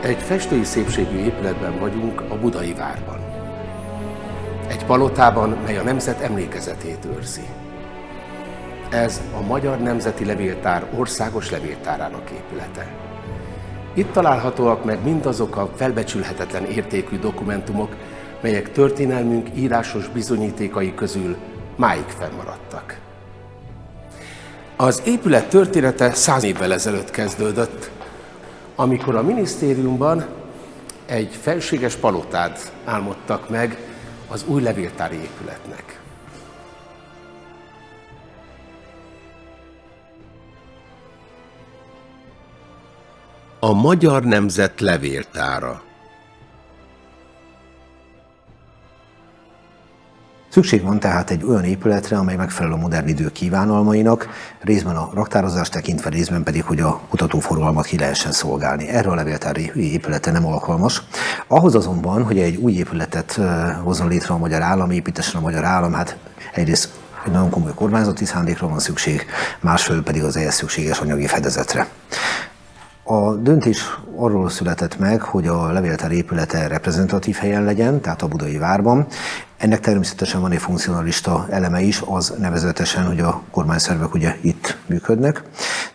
Egy festői szépségű épületben vagyunk, a Budai Várban. Egy palotában, mely a nemzet emlékezetét őrzi. Ez a Magyar Nemzeti Levéltár országos levéltárának épülete. Itt találhatóak meg mindazok a felbecsülhetetlen értékű dokumentumok, melyek történelmünk írásos bizonyítékai közül máig fennmaradtak. Az épület története 100 évvel ezelőtt kezdődött, amikor a minisztériumban egy felséges palotát álmodtak meg az új levéltári épületnek. A Magyar Nemzet Levéltára. Szükség van tehát egy olyan épületre, amely megfelel a modern idő kívánalmainak, részben a raktározást tekintve, részben pedig, hogy a kutatóforgalmat ki lehessen szolgálni. Erre a levéltári épülete nem alkalmas. Ahhoz azonban, hogy egy új épületet hozzon létre a magyar állam, építessen a magyar állam, hát egyrészt egy nagyon komoly kormányzati szándékra van szükség, másfelől pedig az ehhez szükséges anyagi fedezetre. A döntés arról született meg, hogy a levéltár épülete reprezentatív helyen legyen, tehát a Budai Várban. Ennek természetesen van egy funkcionalista eleme is, az nevezetesen, hogy a kormányszervek ugye itt működnek,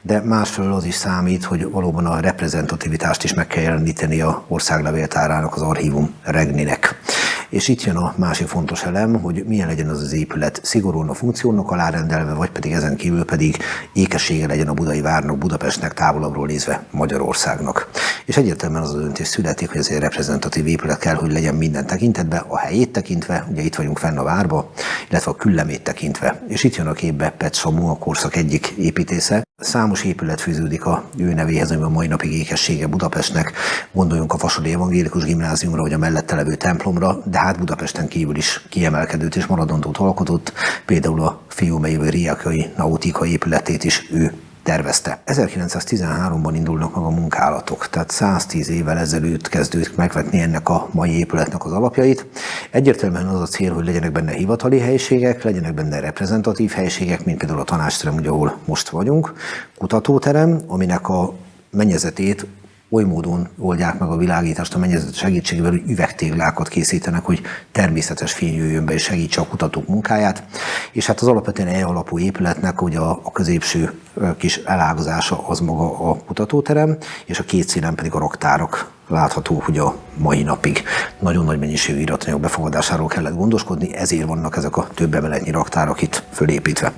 de másfelől az is számít, hogy valóban a reprezentativitást is meg kell jeleníteni a ország levéltárának, az archívum regninek. És itt jön a másik fontos elem, hogy milyen legyen az épület, szigorúan a funkciónak alárendelve, vagy pedig ezen kívül pedig ékessége legyen a Budai Várnak, Budapestnek, távolabbról nézve Magyarországnak. És egyértelműen az a döntés születik, hogy ez egy reprezentatív épület kell, hogy legyen minden tekintetben, a helyét tekintve, ugye itt vagyunk fenn a várba, illetve a küllemét tekintve. És itt jön a képbe Peth Samu, a korszak egyik építésze. Számos épület fűződik a ő nevéhez, ami a mai napig ékessége Budapestnek. Gondoljunk a Vasadi Evangélikus Gimnáziumra, vagy a mellette levő templomra, de hát Budapesten kívül is kiemelkedőt és maradandót alkotott, például a Fiumei Riakai Nautika épületét is ő tervezte. 1913-ban indulnak meg a munkálatok, tehát 110 évvel ezelőtt kezdődik megvetni ennek a mai épületnek az alapjait. Egyértelműen az a cél, hogy legyenek benne hivatali helyiségek, legyenek benne reprezentatív helyiségek, mint például a tanácsterem, ugye, ahol most vagyunk, kutatóterem, aminek a mennyezetét oly módon oldják meg a világítást a mennyezet segítségével, hogy üvegtéglákat készítenek, hogy természetes fény jöjjön be és segítse a kutatók munkáját. És hát az alapvetően E-alapú épületnek ugye a középső kis elágazása az maga a kutatóterem, és a két színen pedig a raktárak látható, hogy a mai napig nagyon nagy mennyiségű iratanyag befogadásáról kellett gondoskodni, ezért vannak ezek a több emeletnyi raktárak itt fölépítve.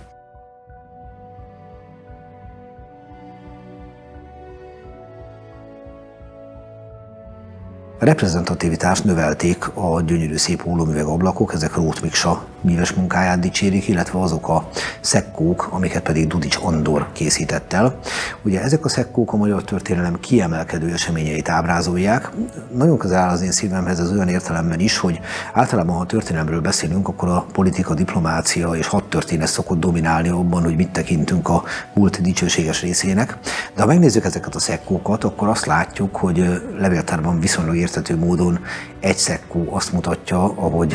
A reprezentativitást növelték a gyönyörű szép ólomüveg ablakok, ezek Róth Miksa műves munkáját dicsérik, illetve azok a szekkók, amiket pedig Dudics Andor készített el. Ugye ezek a szekkók a magyar történelem kiemelkedő eseményeit ábrázolják. Nagyon közel áll az én szívemhez az olyan értelemben is, hogy általában, ha a történelemről beszélünk, akkor a politika, diplomácia és hadtörténet szokott dominálni abban, hogy mit tekintünk a múlt dicsőséges részének. De ha megnézzük ezeket a szekkókat, akkor azt látjuk, hogy levéltárban viszonylag érthető módon egy szekkó azt mutatja, ahogy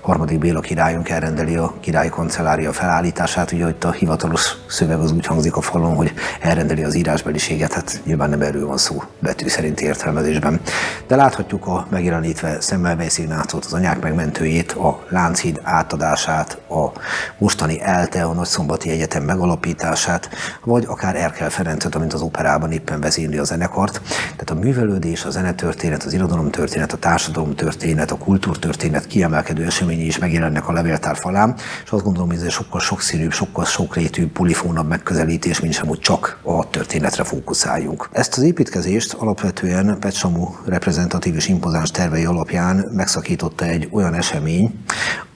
harmadik Béla királyunk elrendeli a királyi kancellária felállítását. Ugye itt a hivatalos szöveg az úgy hangzik a falon, hogy elrendeli az írásbeliséget, hát nyilván nem erről van szó betű szerinti értelmezésben. De láthatjuk a megjelenítve Semmelweis Ignácot, az anyák megmentőjét, a Lánchíd átadását, a mostani ELTE, a Nagyszombati Egyetem megalapítását, vagy akár Erkel Ferencet, amint az operában éppen vezényli a zenekart. Tehát a művelődés, a zenetörténet, az irodalomtörténet, a társadalomtörténet, a kultúrtörténet kiemelkedő eseményei is megjelennek a levéltár falán, és azt gondolom, hogy ez egy sokkal sokszínűbb, sokkal sokrétűbb, polifónabb megközelítés, mint sem, hogy csak a történetre fókuszáljunk. Ezt az építkezést alapvetően Peth Samu reprezentatív és impozáns tervei alapján megszakította egy olyan esemény,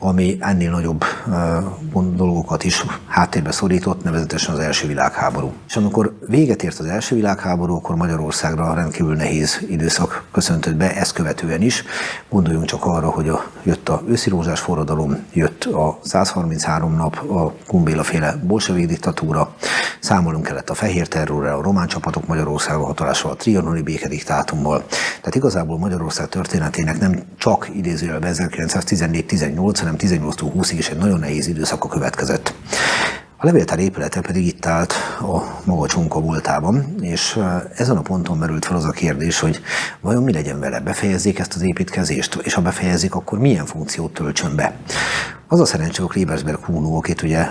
ami ennél nagyobb dolgokat is háttérbe szorított, nevezetesen az első világháború. És amikor véget ért az első világháború, akkor Magyarországra rendkívül nehéz időszak köszöntött be, ezt követően is. Gondoljunk csak arra, hogy jött a őszi rózsás forradalom, jött a 133 nap, a Kun Béla féle bolsevik diktatúra, számolunk kellett a fehér terrorral, a román csapatok Magyarországon hatolással, a trianoni békediktátummal. Tehát igazából Magyarország történetének nem csak idézőjelben 1914-18, hanem 18-20-ig is egy nagyon nehéz időszaka következett. A levéltár épülete pedig itt állt a maga csonka voltában, és ezen a ponton merült fel az a kérdés, hogy vajon mi legyen vele, befejezzék ezt az építkezést, és ha befejezik, akkor milyen funkciót töltsön be. Az a szerencsé, hogy Klebersberg Kuno, akit ugye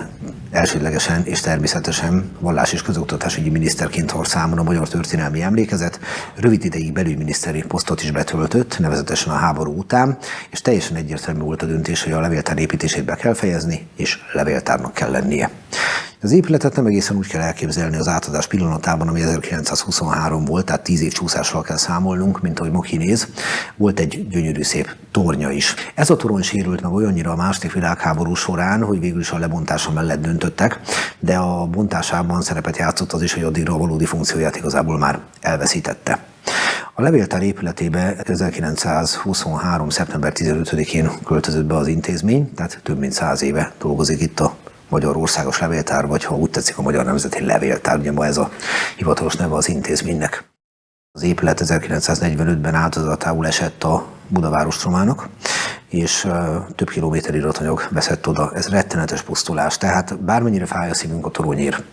elsődlegesen és természetesen vallás- és közoktatásügyi miniszterként tart számon a Magyar Történelmi Emlékezet, rövid ideig belügyminiszteri posztot is betöltött, nevezetesen a háború után, és teljesen egyértelmű volt a döntés, hogy a levéltár építését be kell fejezni, és levéltárnak kell lennie. Az épületet nem egészen úgy kell elképzelni az átadás pillanatában, ami 1923 volt, tehát 10 év csúszással kell számolnunk, mint ahogy ma kinéz. Volt egy gyönyörű szép tornya is. Ez a torony sérült meg olyannyira a II. Világháború során, hogy végül is a lebontása mellett döntöttek, de a bontásában szerepet játszott az is, hogy addigra a valódi funkcióját igazából már elveszítette. A levéltár épületébe 1923. szeptember 15-én költözött be az intézmény, tehát több mint 100 éve dolgozik itt a Magyar Országos Levéltár, vagy ha úgy tetszik, a Magyar Nemzeti Levéltár, ugye ma ez a hivatalos neve az intézménynek. Az épület 1945-ben áldozatául esett a Budavárosstromának, és több kilométer iratanyag veszett oda. Ez rettenetes pusztulás, tehát bármennyire fáj a szívünk a toronyért.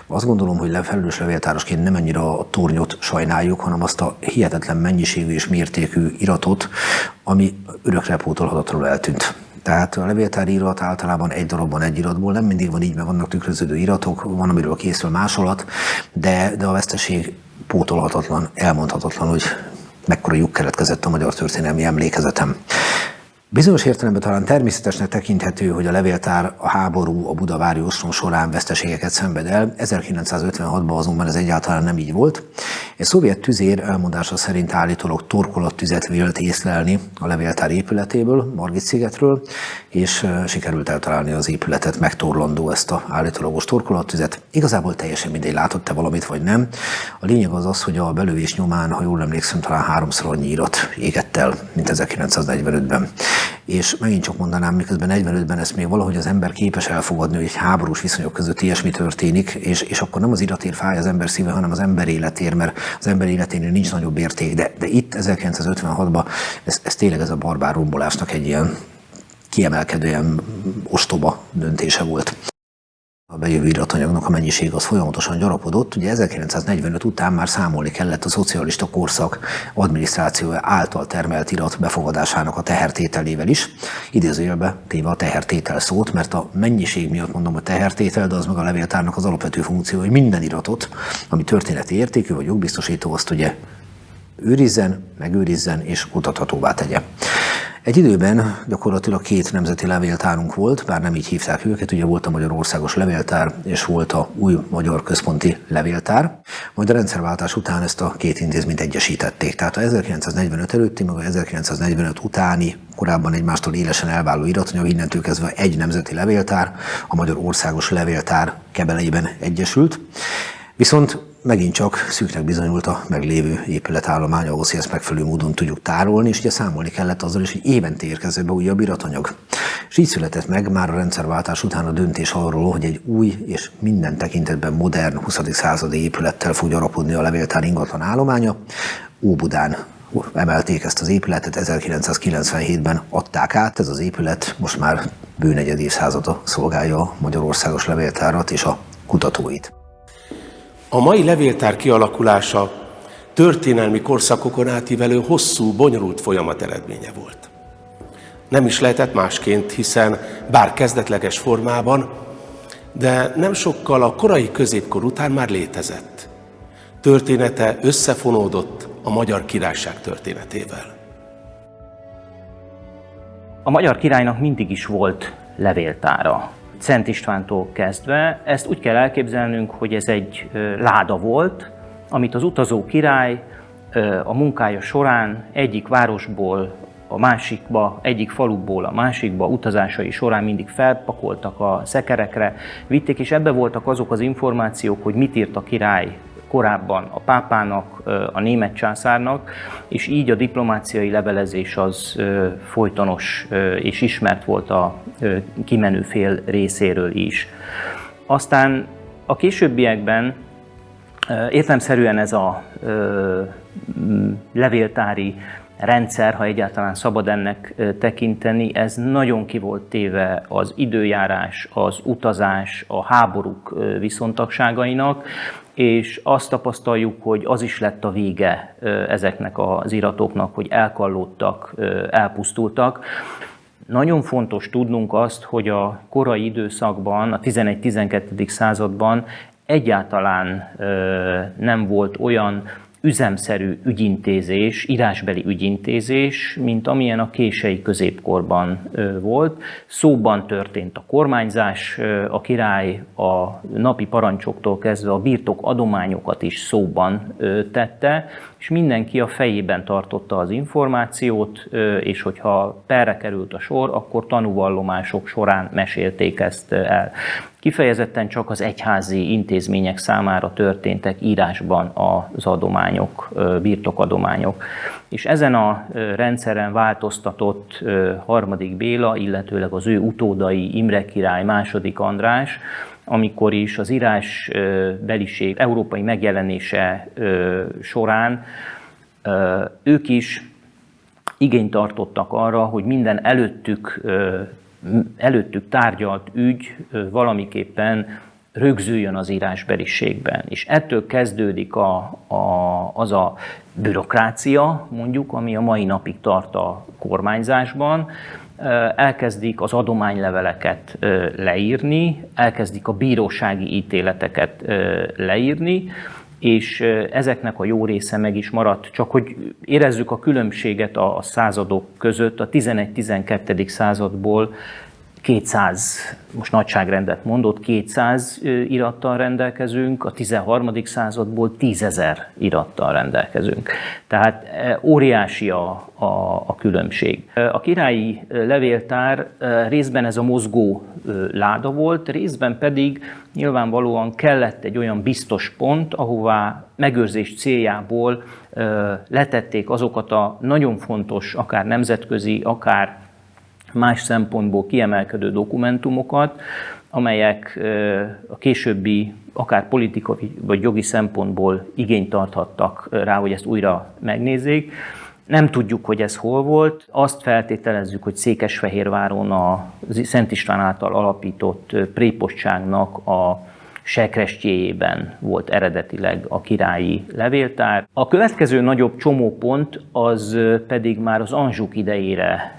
Azt gondolom, hogy felelős levéltárosként nem annyira a tornyot sajnáljuk, hanem azt a hihetetlen mennyiségű és mértékű iratot, ami örökre pótolhatatlanul eltűnt. Tehát a levéltári irat általában egy darabban egy iratból, nem mindig van így, mert vannak tükröződő iratok, van, amiről készül másolat, de a veszteség pótolhatatlan, elmondhatatlan, hogy mekkora lyuk keletkezett a Magyar Történelmi Emlékezetem. Bizonyos értelemben talán természetesnek tekinthető, hogy a levéltár a háború, a budavári ostrom során veszteségeket szenved el. 1956-ban azonban ez egyáltalán nem így volt. Egy szovjet tüzér elmondása szerint állítólag torkolattüzet vélt észlelni a levéltár épületéből, Margit-szigetről, és sikerült eltalálni az épületet, megtorlandó ezt a állítólagos torkolattüzet. Igazából teljesen mindegy, látott-e valamit vagy nem. A lényeg az az, hogy a belövés nyomán, ha jól emlékszem, talán 3-szor annyi irat égett el, mint 1945-ben. És megint csak mondanám, miközben 45-ben ezt még valahogy az ember képes elfogadni, hogy egy háborús viszonyok között ilyesmi történik, és akkor nem az iratért fáj az ember szíve, hanem az ember életér, mert az ember életénél nincs nagyobb érték. De itt 1956-ban ez tényleg ez a barbár rombolásnak egy ilyen kiemelkedő, ilyen ostoba döntése volt. A bejövő iratanyagnak a mennyiség az folyamatosan gyarapodott. Ugye 1945 után már számolni kellett a szocialista korszak adminisztrációja által termelt irat befogadásának a tehertételével is. Idézőjelbe téve a tehertétel szót, mert a mennyiség miatt mondom a tehertétel, de az meg a levéltárnak az alapvető funkció, hogy minden iratot, ami történeti értékű vagy jogbiztosító, azt ugye őrizzen, megőrizzen és kutathatóvá tegye. Egy időben gyakorlatilag 2 nemzeti levéltárunk volt, bár nem így hívták őket, ugye volt a Magyar Országos Levéltár, és volt a Új Magyar Központi Levéltár. Majd a rendszerváltás után ezt a 2 intézményt egyesítették. Tehát a 1945 előtti, meg a 1945 utáni, korábban egymástól élesen elváló iratanyag innentől kezdve egy nemzeti levéltár, a Magyar Országos Levéltár kebeleiben egyesült. Viszont megint csak szűknek bizonyult a meglévő épületállomány, ahhoz, hogy ezt megfelelő módon tudjuk tárolni, és ugye számolni kellett azzal is, hogy évente érkezett be újabb iratanyag. És így született meg már a rendszerváltás után a döntés arról, hogy egy új és minden tekintetben modern 20. századi épülettel fog gyarapodni a levéltár ingatlan állománya. Óbudán emelték ezt az épületet, 1997-ben adták át. Ez az épület most már bő negyed évszázada szolgálja a Magyar Országos Levéltárat és a kutatóit. A mai levéltár kialakulása történelmi korszakokon átívelő hosszú, bonyolult folyamat eredménye volt. Nem is lehetett másként, hiszen bár kezdetleges formában, de nem sokkal a korai középkor után már létezett. Története összefonódott a Magyar Királyság történetével. A magyar királynak mindig is volt levéltára. Szent Istvántól kezdve. Ezt úgy kell elképzelnünk, hogy ez egy láda volt, amit az utazó király a munkája során egyik városból a másikba, egyik faluból a másikba utazásai során mindig felpakoltak a szekerekre, vitték, és ebbe voltak azok az információk, hogy mit írt a király korábban a pápának, a német császárnak, és így a diplomáciai levelezés az folytonos és ismert volt a kimenő fél részéről is. Aztán a későbbiekben értelemszerűen ez a levéltári rendszer, ha egyáltalán szabad ennek tekinteni, ez nagyon ki volt téve az időjárás, az utazás, a háborúk viszontagságainak, és azt tapasztaljuk, hogy az is lett a vége ezeknek az iratoknak, hogy elkallódtak, elpusztultak. Nagyon fontos tudnunk azt, hogy a korai időszakban, a 11-12. században egyáltalán nem volt olyan üzemszerű ügyintézés, írásbeli ügyintézés, mint amilyen a kései középkorban volt. Szóban történt a kormányzás, a király a napi parancsoktól kezdve a birtok adományokat is szóban tette, és mindenki a fejében tartotta az információt, és hogyha perre került a sor, akkor tanúvallomások során mesélték ezt el. Kifejezetten csak az egyházi intézmények számára történtek írásban az adományok, birtokadományok. És ezen a rendszeren változtatott harmadik Béla, illetőleg az ő utódai Imre király, második András, amikor is az írásbeliség európai megjelenése során ők is igényt tartottak arra, hogy minden előttük tárgyalt ügy valamiképpen rögzüljön az írásbeliségben. És ettől kezdődik az a bürokrácia, mondjuk, ami a mai napig tart a kormányzásban. Elkezdik az adományleveleket leírni, elkezdik a bírósági ítéleteket leírni, és ezeknek a jó része meg is maradt. Csak hogy érezzük a különbséget a századok között, a 11-12. századból 200, most nagyságrendet mondott, 200 irattal rendelkezünk, a 13. századból 10 000 irattal rendelkezünk. Tehát óriási a különbség. A királyi levéltár részben ez a mozgó láda volt, részben pedig nyilvánvalóan kellett egy olyan biztos pont, ahová megőrzés céljából letették azokat a nagyon fontos, akár nemzetközi, akár más szempontból kiemelkedő dokumentumokat, amelyek a későbbi, akár politikai vagy jogi szempontból igényt tarthattak rá, hogy ezt újra megnézzék. Nem tudjuk, hogy ez hol volt. Azt feltételezzük, hogy Székesfehérváron a Szent István által alapított prépostságnak a sekrestjéjében volt eredetileg a királyi levéltár. A következő nagyobb csomópont az pedig már az Anjouk idejére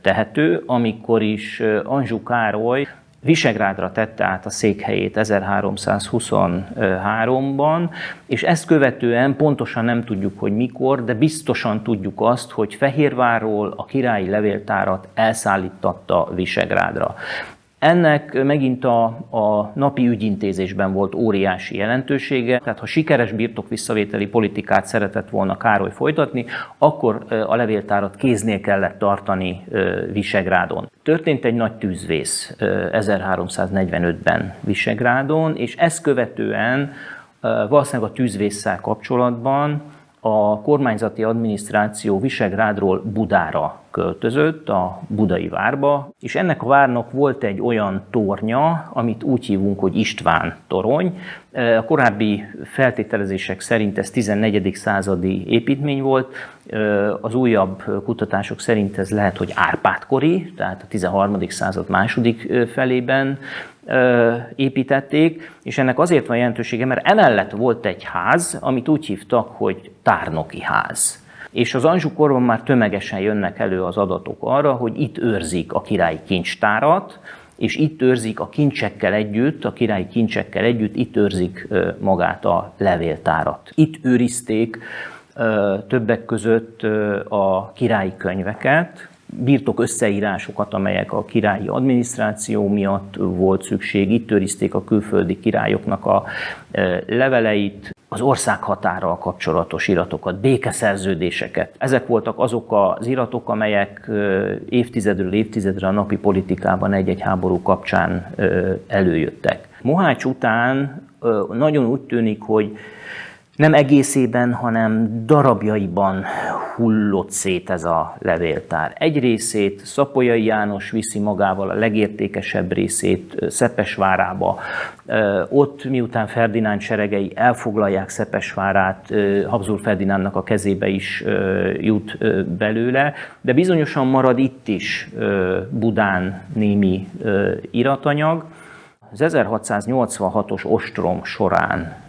tehető, amikor is Anjou Károly Visegrádra tette át a székhelyét 1323-ban, és ezt követően pontosan nem tudjuk, hogy mikor, de biztosan tudjuk azt, hogy Fehérvárról a királyi levéltárat elszállítatta Visegrádra. Ennek megint a napi ügyintézésben volt óriási jelentősége, tehát ha sikeres birtokvisszavételi politikát szeretett volna Károly folytatni, akkor a levéltárat kéznél kellett tartani Visegrádon. Történt egy nagy tűzvész 1345-ben Visegrádon, és ezt követően valószínűleg a tűzvésszel kapcsolatban a kormányzati adminisztráció Visegrádról Budára költözött, a budai várba, és ennek a várnak volt egy olyan tornya, amit úgy hívunk, hogy István torony. A korábbi feltételezések szerint ez 14. századi építmény volt, az újabb kutatások szerint ez lehet, hogy Árpád-kori, tehát a 13. század második felében építették, és ennek azért van jelentősége, mert emellett volt egy ház, amit úgy hívtak, hogy tárnoki ház. És az Anjou korban már tömegesen jönnek elő az adatok arra, hogy itt őrzik a királyi kincstárat, és itt őrzik a kincsekkel együtt, a királyi kincsekkel együtt, itt őrzik magát a levéltárat. Itt őrizték többek között a királyi könyveket, birtok összeírásokat, amelyek a királyi adminisztráció miatt volt szükség, itt őrizték a külföldi királyoknak a leveleit, az országhatárral kapcsolatos iratokat, békeszerződéseket. Ezek voltak azok az iratok, amelyek évtizedről évtizedre a napi politikában egy-egy háború kapcsán előjöttek. Mohács után nagyon úgy tűnik, hogy nem egészében, hanem darabjaiban hullott szét ez a levéltár. Egy részét Szapolyai János viszi magával, a legértékesebb részét Szepesvárába. Ott, miután Ferdinánd seregei elfoglalják Szepesvárát, Habsburg Ferdinándnak a kezébe is jut belőle, de bizonyosan marad itt is Budán némi iratanyag. Az 1686-os ostrom során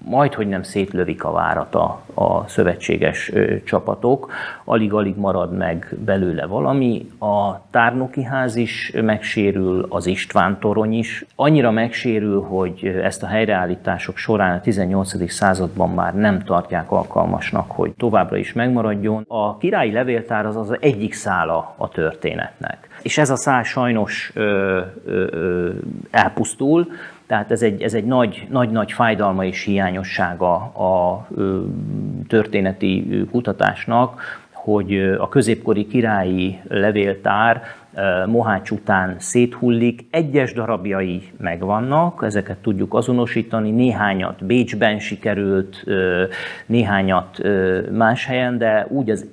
majdhogy nem szétlövik a várat a szövetséges csapatok, alig-alig marad meg belőle valami. A Tárnoki ház is megsérül, az István torony is. Annyira megsérül, hogy ezt a helyreállítások során a 18. században már nem tartják alkalmasnak, hogy továbbra is megmaradjon. A királyi levéltár az egyik szála a történetnek. És ez a szál sajnos elpusztul. Tehát ez egy nagy fájdalma és hiányossága a történeti kutatásnak, hogy a középkori királyi levéltár Mohács után széthullik, egyes darabjai megvannak, ezeket tudjuk azonosítani, néhányat Bécsben sikerült, néhányat más helyen, de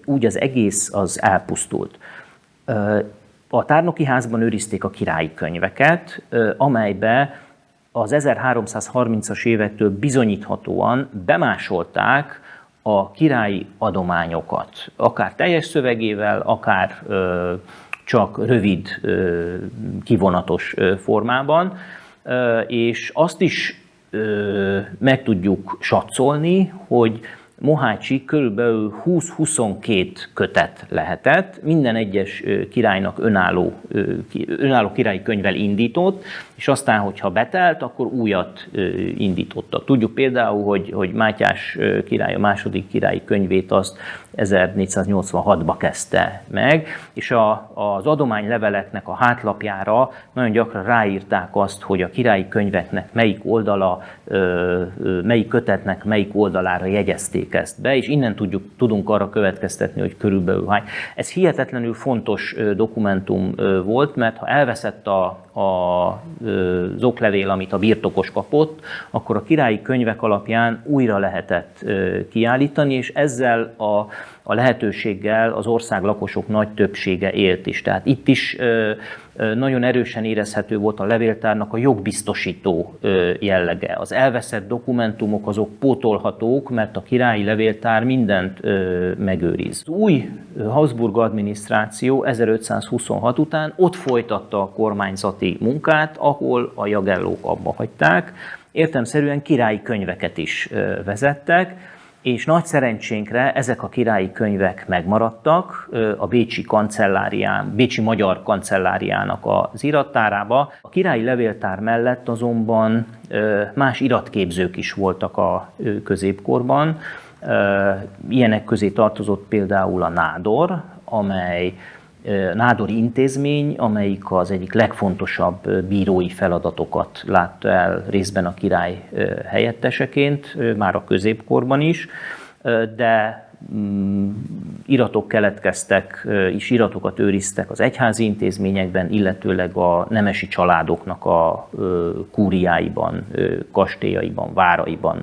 úgy az egész az elpusztult. A Tárnoki házban őrizték a királyi könyveket, amelybe az 1330-as évektől bizonyíthatóan bemásolták a királyi adományokat, akár teljes szövegével, akár csak rövid, kivonatos formában, és azt is meg tudjuk satszolni, hogy Mohácsig körülbelül 20-22 kötet lehetett, minden egyes királynak önálló királyi könyvvel indított, és aztán, hogyha betelt, akkor újat indítottak. Tudjuk például, hogy Mátyás király a második királyi könyvét azt 1486-ba kezdte meg, és az adományleveleknek a hátlapjára nagyon gyakran ráírták azt, hogy a királyi könyveknek melyik oldala, melyik kötetnek melyik oldalára jegyezték ezt be, és innen tudunk arra következtetni, hogy körülbelül hány. Ez hihetetlenül fontos dokumentum volt, mert ha elveszett az oklevél, amit a birtokos kapott, akkor a királyi könyvek alapján újra lehetett kiállítani, és ezzel a lehetőséggel az ország lakosok nagy többsége élt is. Tehát itt is nagyon erősen érezhető volt a levéltárnak a jogbiztosító jellege. Az elveszett dokumentumok azok pótolhatók, mert a királyi levéltár mindent megőriz. Az új Habsburg adminisztráció 1526 után ott folytatta a kormányzati munkát, ahol a jagellók abba hagyták. Értelemszerűen királyi könyveket is vezettek, és nagy szerencsénkre ezek a királyi könyvek megmaradtak a bécsi magyar kancelláriának az irattárába. A királyi levéltár mellett azonban más iratképzők is voltak a középkorban. Ilyenek közé tartozott például a nádor, nádori intézmény, amelyik az egyik legfontosabb bírói feladatokat látta el részben a király helyetteseként, már a középkorban is, de iratok keletkeztek, és iratokat őriztek az egyházi intézményekben, illetőleg a nemesi családoknak a kúriáiban, kastélyaiban, váraiban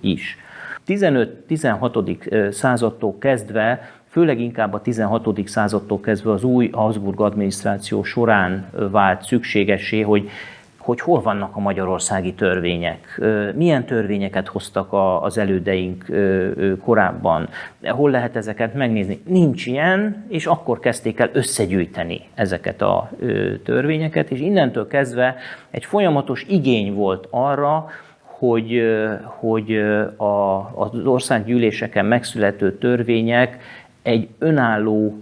is. 15-16. Századtól kezdve, főleg inkább a 16. századtól kezdve az új Habsburg adminisztráció során vált szükségessé, hogy hol vannak a magyarországi törvények, milyen törvényeket hoztak az elődeink korábban, hol lehet ezeket megnézni. Nincs ilyen, és akkor kezdték el összegyűjteni ezeket a törvényeket, és innentől kezdve egy folyamatos igény volt arra, hogy az országgyűléseken megszülető törvények egy önálló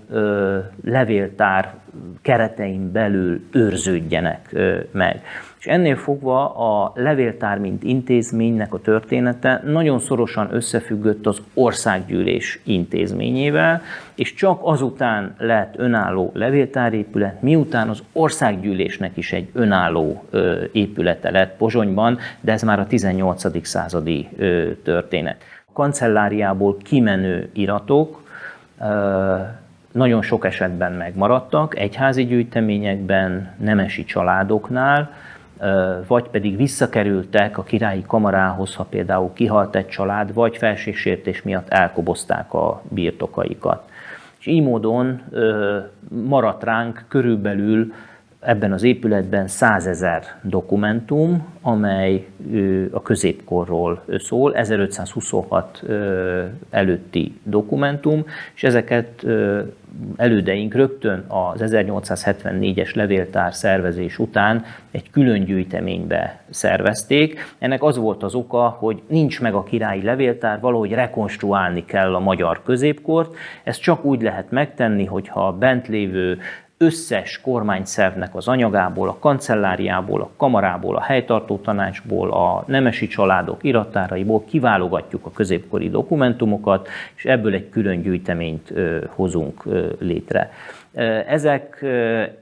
levéltár keretein belül őrződjenek meg. És ennél fogva a levéltár, mint intézménynek a története nagyon szorosan összefüggött az országgyűlés intézményével, és csak azután lett önálló levéltárépület, miután az országgyűlésnek is egy önálló épülete lett Pozsonyban, de ez már a 18. századi történet. A kancelláriából kimenő iratok nagyon sok esetben megmaradtak, egyházi gyűjteményekben, nemesi családoknál, vagy pedig visszakerültek a királyi kamarához, ha például kihalt egy család, vagy felségsértés miatt elkobozták a birtokaikat. És így módon maradt ránk körülbelül ebben az épületben 100 000 dokumentum, amely a középkorról szól, 1526 előtti dokumentum, és ezeket elődeink rögtön az 1874-es levéltár szervezés után egy külön gyűjteménybe szervezték. Ennek az volt az oka, hogy nincs meg a királyi levéltár, valahogy rekonstruálni kell a magyar középkort. Ezt csak úgy lehet megtenni, hogyha a bent lévő összes kormányszervnek az anyagából, a kancelláriából, a kamarából, a helytartó tanácsból, a nemesi családok irattáraiból kiválogatjuk a középkori dokumentumokat, és ebből egy külön gyűjteményt hozunk létre.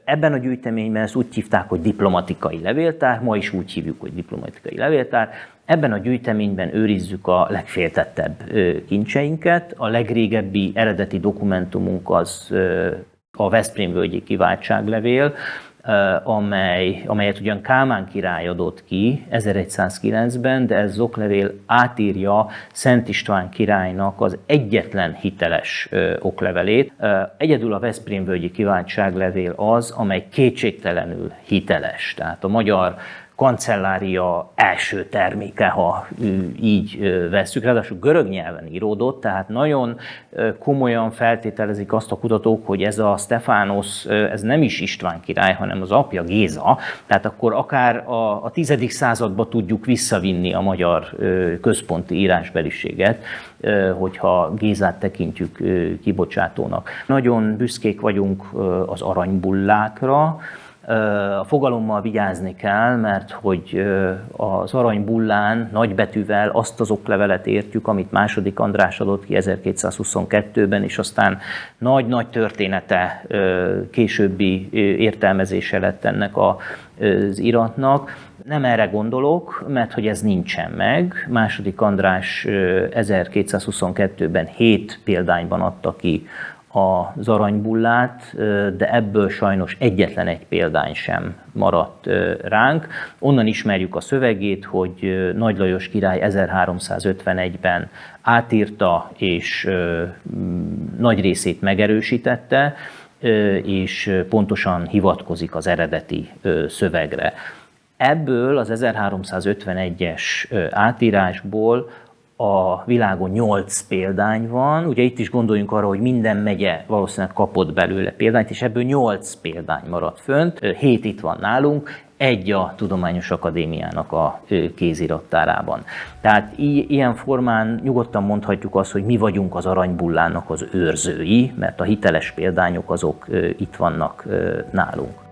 Ebben a gyűjteményben ezt úgy hívták, hogy diplomatikai levéltár, ma is úgy hívjuk, hogy diplomatikai levéltár. Ebben a gyűjteményben őrizzük a legféltettebb kincseinket. A legrégebbi eredeti dokumentumunk az a Veszprém-völgyi kiváltságlevél, amelyet ugyan Kálmán király adott ki 1109-ben, de ez az oklevél átírja Szent István királynak az egyetlen hiteles oklevelét. Egyedül a Veszprém-völgyi kiváltságlevél az, amely kétségtelenül hiteles. Tehát a magyar kancellária első terméke, ha így vesszük, ráadásul görög nyelven íródott, tehát nagyon komolyan feltételezik azt a kutatók, hogy ez a Stephanos, ez nem is István király, hanem az apja Géza, tehát akkor akár a 10. századba tudjuk visszavinni a magyar központi írásbeliséget, hogyha Gézát tekintjük kibocsátónak. Nagyon büszkék vagyunk az aranybullákra. A fogalommal vigyázni kell, mert hogy az aranybullán nagybetűvel azt az oklevelet értjük, amit II. András adott ki 1222-ben, és aztán nagy-nagy története, későbbi értelmezése lett ennek az iratnak. Nem erre gondolok, mert hogy ez nincsen meg. II. András 1222-ben 7 példányban adta ki az aranybullát, de ebből sajnos egyetlen egy példány sem maradt ránk. Onnan ismerjük a szövegét, hogy Nagy Lajos király 1351-ben átírta és nagy részét megerősítette, és pontosan hivatkozik az eredeti szövegre. Ebből az 1351-es átírásból a világon 8 példány van, ugye itt is gondoljunk arra, hogy minden megye valószínűleg kapott belőle példányt, és ebből 8 példány maradt fönt, 7 itt van nálunk, 1 a Tudományos Akadémiának a kézirattárában. Tehát ilyen formán nyugodtan mondhatjuk azt, hogy mi vagyunk az aranybullának az őrzői, mert a hiteles példányok azok itt vannak nálunk.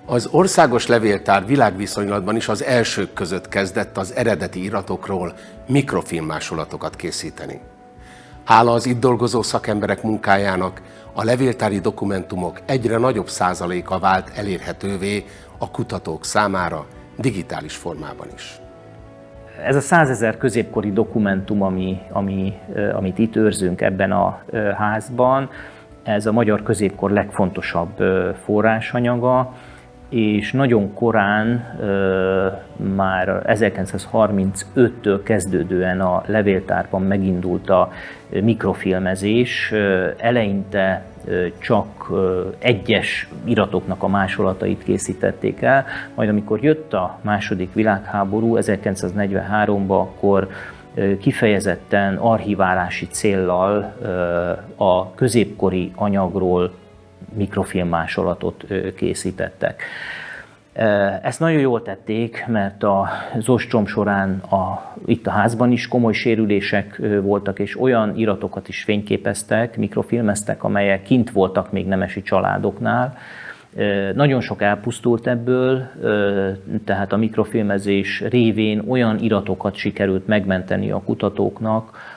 Az Országos Levéltár világviszonylatban is az elsők között kezdett az eredeti iratokról mikrofilmmásolatokat készíteni. Hála az itt dolgozó szakemberek munkájának a levéltári dokumentumok egyre nagyobb százaléka vált elérhetővé a kutatók számára digitális formában is. Ez a 100 000 középkori dokumentum, amit itt őrzünk ebben a házban, ez a magyar középkor legfontosabb forrásanyaga, és nagyon korán, már 1935-től kezdődően a levéltárban megindult a mikrofilmezés. Eleinte csak egyes iratoknak a másolatait készítették el, majd amikor jött a II. Világháború 1943-ban, akkor kifejezetten archiválási céllal a középkori anyagról mikrofilmmásolatot készítettek. Ezt nagyon jól tették, mert az ostrom során itt a házban is komoly sérülések voltak, és olyan iratokat is fényképeztek, mikrofilmeztek, amelyek kint voltak még nemesi családoknál. Nagyon sok elpusztult ebből, tehát a mikrofilmezés révén olyan iratokat sikerült megmenteni a kutatóknak,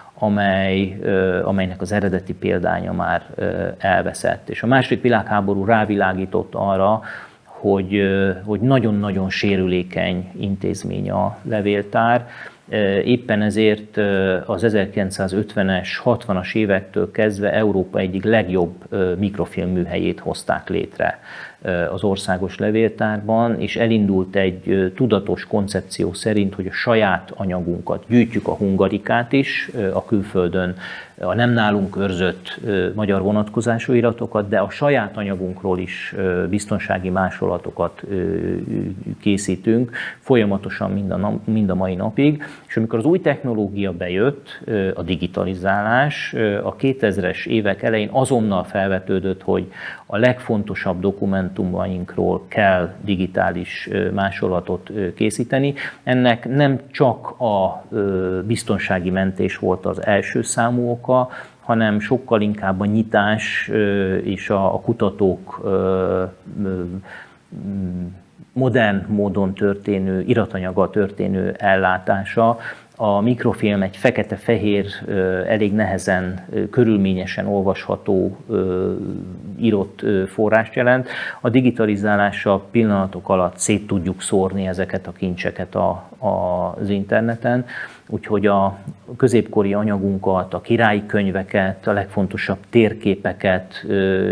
amelynek az eredeti példánya már elveszett. És a II. Világháború rávilágított arra, hogy nagyon-nagyon sérülékeny intézmény a levéltár. Éppen ezért az 1950-es, 60-as évektől kezdve Európa egyik legjobb mikrofilm műhelyét hozták létre az Országos Levéltárban, és elindult egy tudatos koncepció szerint, hogy a saját anyagunkat, gyűjtjük a hungarikát is, a külföldön a nem nálunk őrzött magyar vonatkozású iratokat, de a saját anyagunkról is biztonsági másolatokat készítünk folyamatosan mind a mai napig. És amikor az új technológia bejött, a digitalizálás, a 2000-es évek elején azonnal felvetődött, hogy a legfontosabb dokumentumainkról kell digitális másolatot készíteni. Ennek nem csak a biztonsági mentés volt az első számú oka, hanem sokkal inkább a nyitás és a kutatók modern módon történő, iratanyaggal történő ellátása. A mikrofilm egy fekete-fehér, elég nehezen, körülményesen olvasható írott forrást jelent. A digitalizálással pillanatok alatt szét tudjuk szórni ezeket a kincseket az interneten, úgyhogy a középkori anyagunkat, a királyi könyveket, a legfontosabb térképeket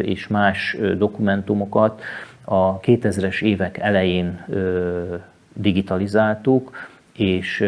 és más dokumentumokat a 2000-es évek elején digitalizáltuk, és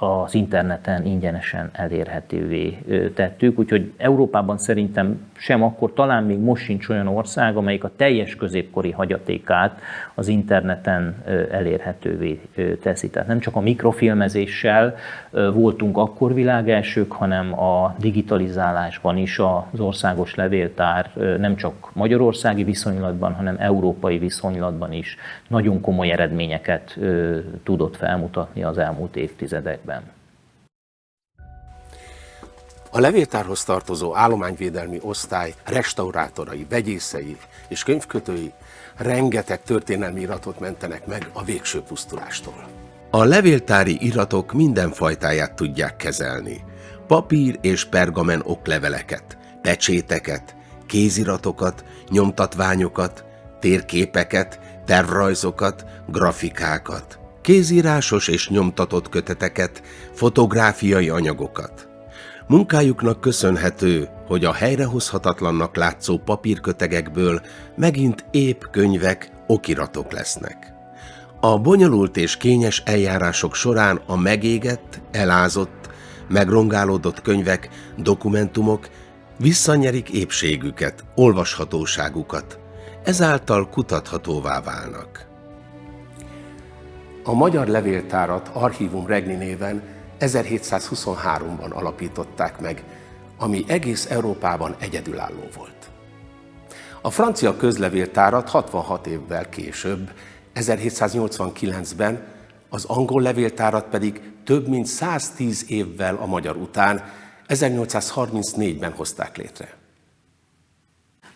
az interneten ingyenesen elérhetővé tettük, úgyhogy Európában szerintem sem akkor, talán még most sincs olyan ország, amelyik a teljes középkori hagyatékát az interneten elérhetővé teszi. Tehát nem csak a mikrofilmezéssel voltunk akkor világelsők, hanem a digitalizálásban is az Országos Levéltár nem csak magyarországi viszonylatban, hanem európai viszonylatban is nagyon komoly eredményeket tudott felmutatni az elmúlt évtizedekben. A levéltárhoz tartozó állományvédelmi osztály restaurátorai, vegyészei és könyvkötői rengeteg történelmi iratot mentenek meg a végső pusztulástól. A levéltári iratok minden fajtáját tudják kezelni. Papír és pergamen okleveleket, pecséteket, kéziratokat, nyomtatványokat, térképeket, tervrajzokat, grafikákat, kézírásos és nyomtatott köteteket, fotográfiai anyagokat. Munkájuknak köszönhető, hogy a helyrehozhatatlannak látszó papírkötegekből megint épp könyvek, okiratok lesznek. A bonyolult és kényes eljárások során a megégett, elázott, megrongálódott könyvek, dokumentumok visszanyerik épségüket, olvashatóságukat, ezáltal kutathatóvá válnak. A Magyar Levéltárat Archívum Regni néven 1723-ban alapították meg, ami egész Európában egyedülálló volt. A francia közlevéltárat 66 évvel később, 1789-ben, az angol levéltárat pedig több mint 110 évvel a magyar után, 1834-ben hozták létre.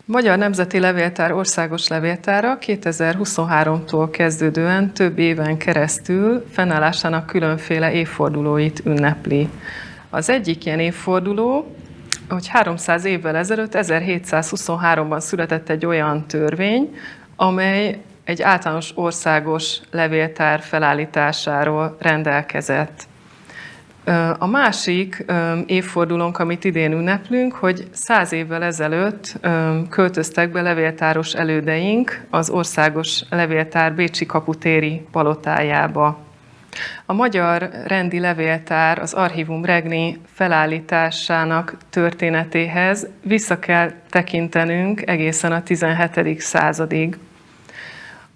Magyar Nemzeti Levéltár Országos Levéltára 2023-tól kezdődően több éven keresztül fennállásának különféle évfordulóit ünnepli. Az egyik ilyen évforduló, hogy 300 évvel ezelőtt, 1723-ban született egy olyan törvény, amely egy általános országos levéltár felállításáról rendelkezett. A másik évfordulónk, amit idén ünneplünk, hogy 100 évvel ezelőtt költöztek be levéltáros elődeink az Országos Levéltár bécsi kaputéri palotájába. A Magyar Rendi Levéltár, az Archívum Regni felállításának történetéhez vissza kell tekintenünk egészen a 17. századig.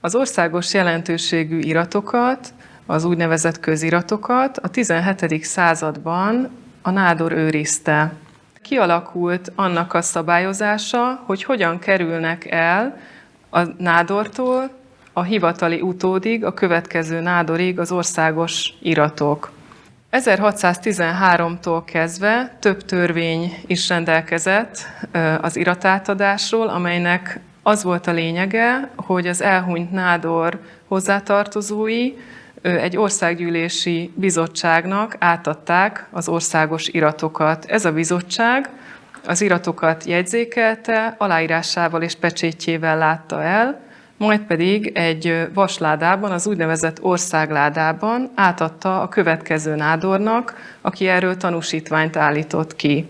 Az országos jelentőségű iratokat, az úgynevezett köziratokat a 17. században a nádor őrizte. Kialakult annak a szabályozása, hogy hogyan kerülnek el a nádortól a hivatali utódig, a következő nádorig az országos iratok. 1613-tól kezdve több törvény is rendelkezett az iratátadásról, amelynek az volt a lényege, hogy az elhunyt nádor hozzátartozói egy országgyűlési bizottságnak átadták az országos iratokat. Ez a bizottság az iratokat jegyzékelte, aláírásával és pecsétjével látta el, majd pedig egy vasládában, az úgynevezett országládában átadta a következő nádornak, aki erről tanúsítványt állított ki.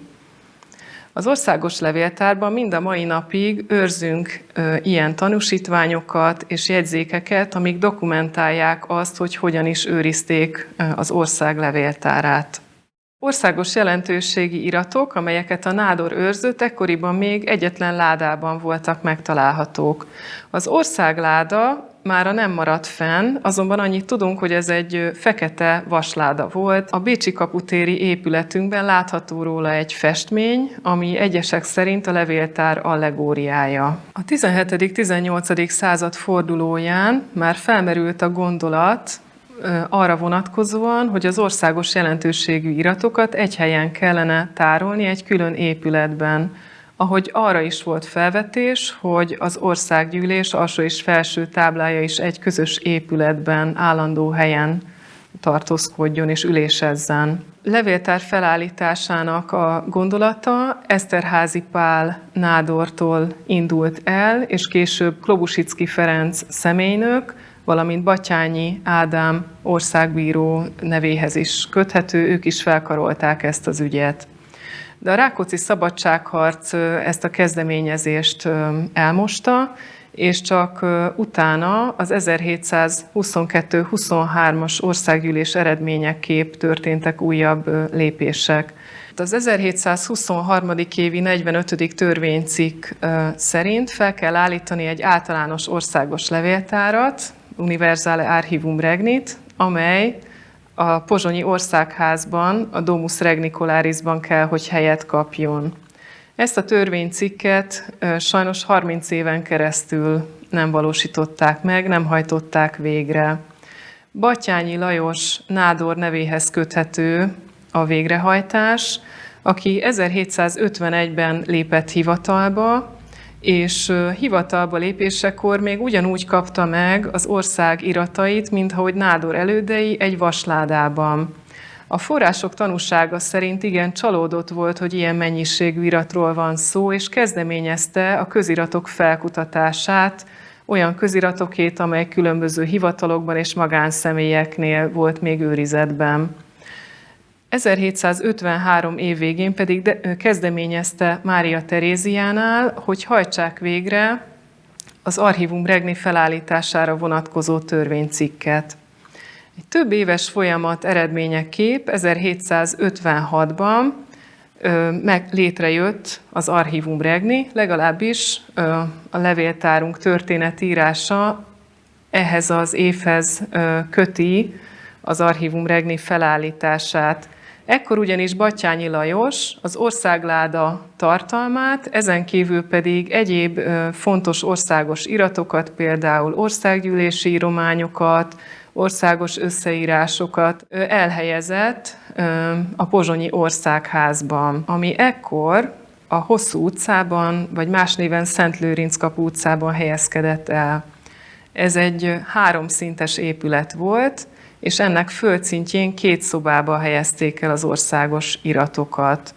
Az országos levéltárban mind a mai napig őrzünk ilyen tanúsítványokat és jegyzékeket, amik dokumentálják azt, hogy hogyan is őrizték az ország levéltárát. Országos jelentőségi iratok, amelyeket a nádor őrzött, ekkoriban még egyetlen ládában voltak megtalálhatók. Az országláda mára nem maradt fenn, azonban annyit tudunk, hogy ez egy fekete vasláda volt. A bécsi kaputéri épületünkben látható róla egy festmény, ami egyesek szerint a levéltár allegóriája. A 17.-18. század fordulóján már felmerült a gondolat, arra vonatkozóan, hogy az országos jelentőségű iratokat egy helyen kellene tárolni egy külön épületben, ahogy arra is volt felvetés, hogy az országgyűlés alsó és felső táblája is egy közös épületben, állandó helyen tartózkodjon és ülésezzen. Levéltár felállításának a gondolata Eszterházy Pál nádortól indult el, és később Klobusicki Ferenc személynök, valamint Batthyány Ádám országbíró nevéhez is köthető, ők is felkarolták ezt az ügyet. De a Rákóczi szabadságharc ezt a kezdeményezést elmosta, és csak utána az 1722-23-as országgyűlés eredményeképp történtek újabb lépések. Az 1723. évi 45. törvénycikk szerint fel kell állítani egy általános országos levéltárat, Universale Archivum Regnit, amely a pozsonyi országházban, a Domus Regnicolarisban kell, hogy helyet kapjon. Ezt a törvénycikket sajnos 30 éven keresztül nem valósították meg, nem hajtották végre. Batthyány Lajos nádor nevéhez köthető a végrehajtás, aki 1751-ben lépett hivatalba, és hivatalba lépésekor még ugyanúgy kapta meg az ország iratait, mint ahogy nádor elődei egy vasládában. A források tanúsága szerint igen csalódott volt, hogy ilyen mennyiségű iratról van szó, és kezdeményezte a köziratok felkutatását, olyan köziratokét, amely különböző hivatalokban és magánszemélyeknél volt még őrizetben. 1753 év végén pedig kezdeményezte Mária Teréziánál, hogy hajtsák végre az Archivum Regni felállítására vonatkozó törvénycikket. Egy több éves folyamat eredményeképp 1756-ban létrejött az Archivum Regni, legalábbis a levéltárunk történetírása ehhez az évhez köti az Archivum Regni felállítását. Ekkor ugyanis Batthyány Lajos az országláda tartalmát, ezen kívül pedig egyéb fontos országos iratokat, például országgyűlési írományokat, országos összeírásokat elhelyezett a pozsonyi országházban, ami ekkor a Hosszú utcában, vagy más néven Szent Lőrinc kapu utcában helyezkedett el. Ez egy 3 szintes épület volt, és ennek földszintjén 2 szobába helyezték el az országos iratokat.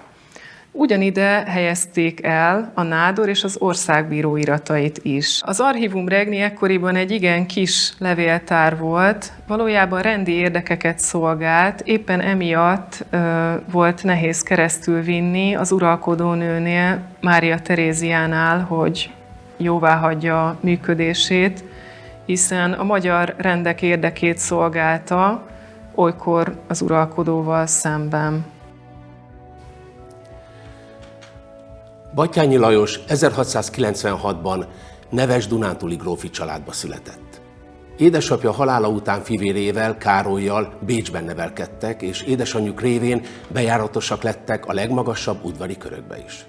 Ugyanide helyezték el a nádor és az országbíró iratait is. Az Archivum Regni ekkoriban egy igen kis levéltár volt, valójában rendi érdekeket szolgált, éppen emiatt volt nehéz keresztül vinni az uralkodónőnél, Mária Teréziánál, hogy jóváhagyja működését, hiszen a magyar rendek érdekét szolgálta olykor az uralkodóval szemben. Batthyány Lajos 1696-ban neves dunántúli grófi családba született. Édesapja halála után fivérével, Károllyal Bécsben nevelkedtek, és édesanyjuk révén bejáratosak lettek a legmagasabb udvari körökbe is.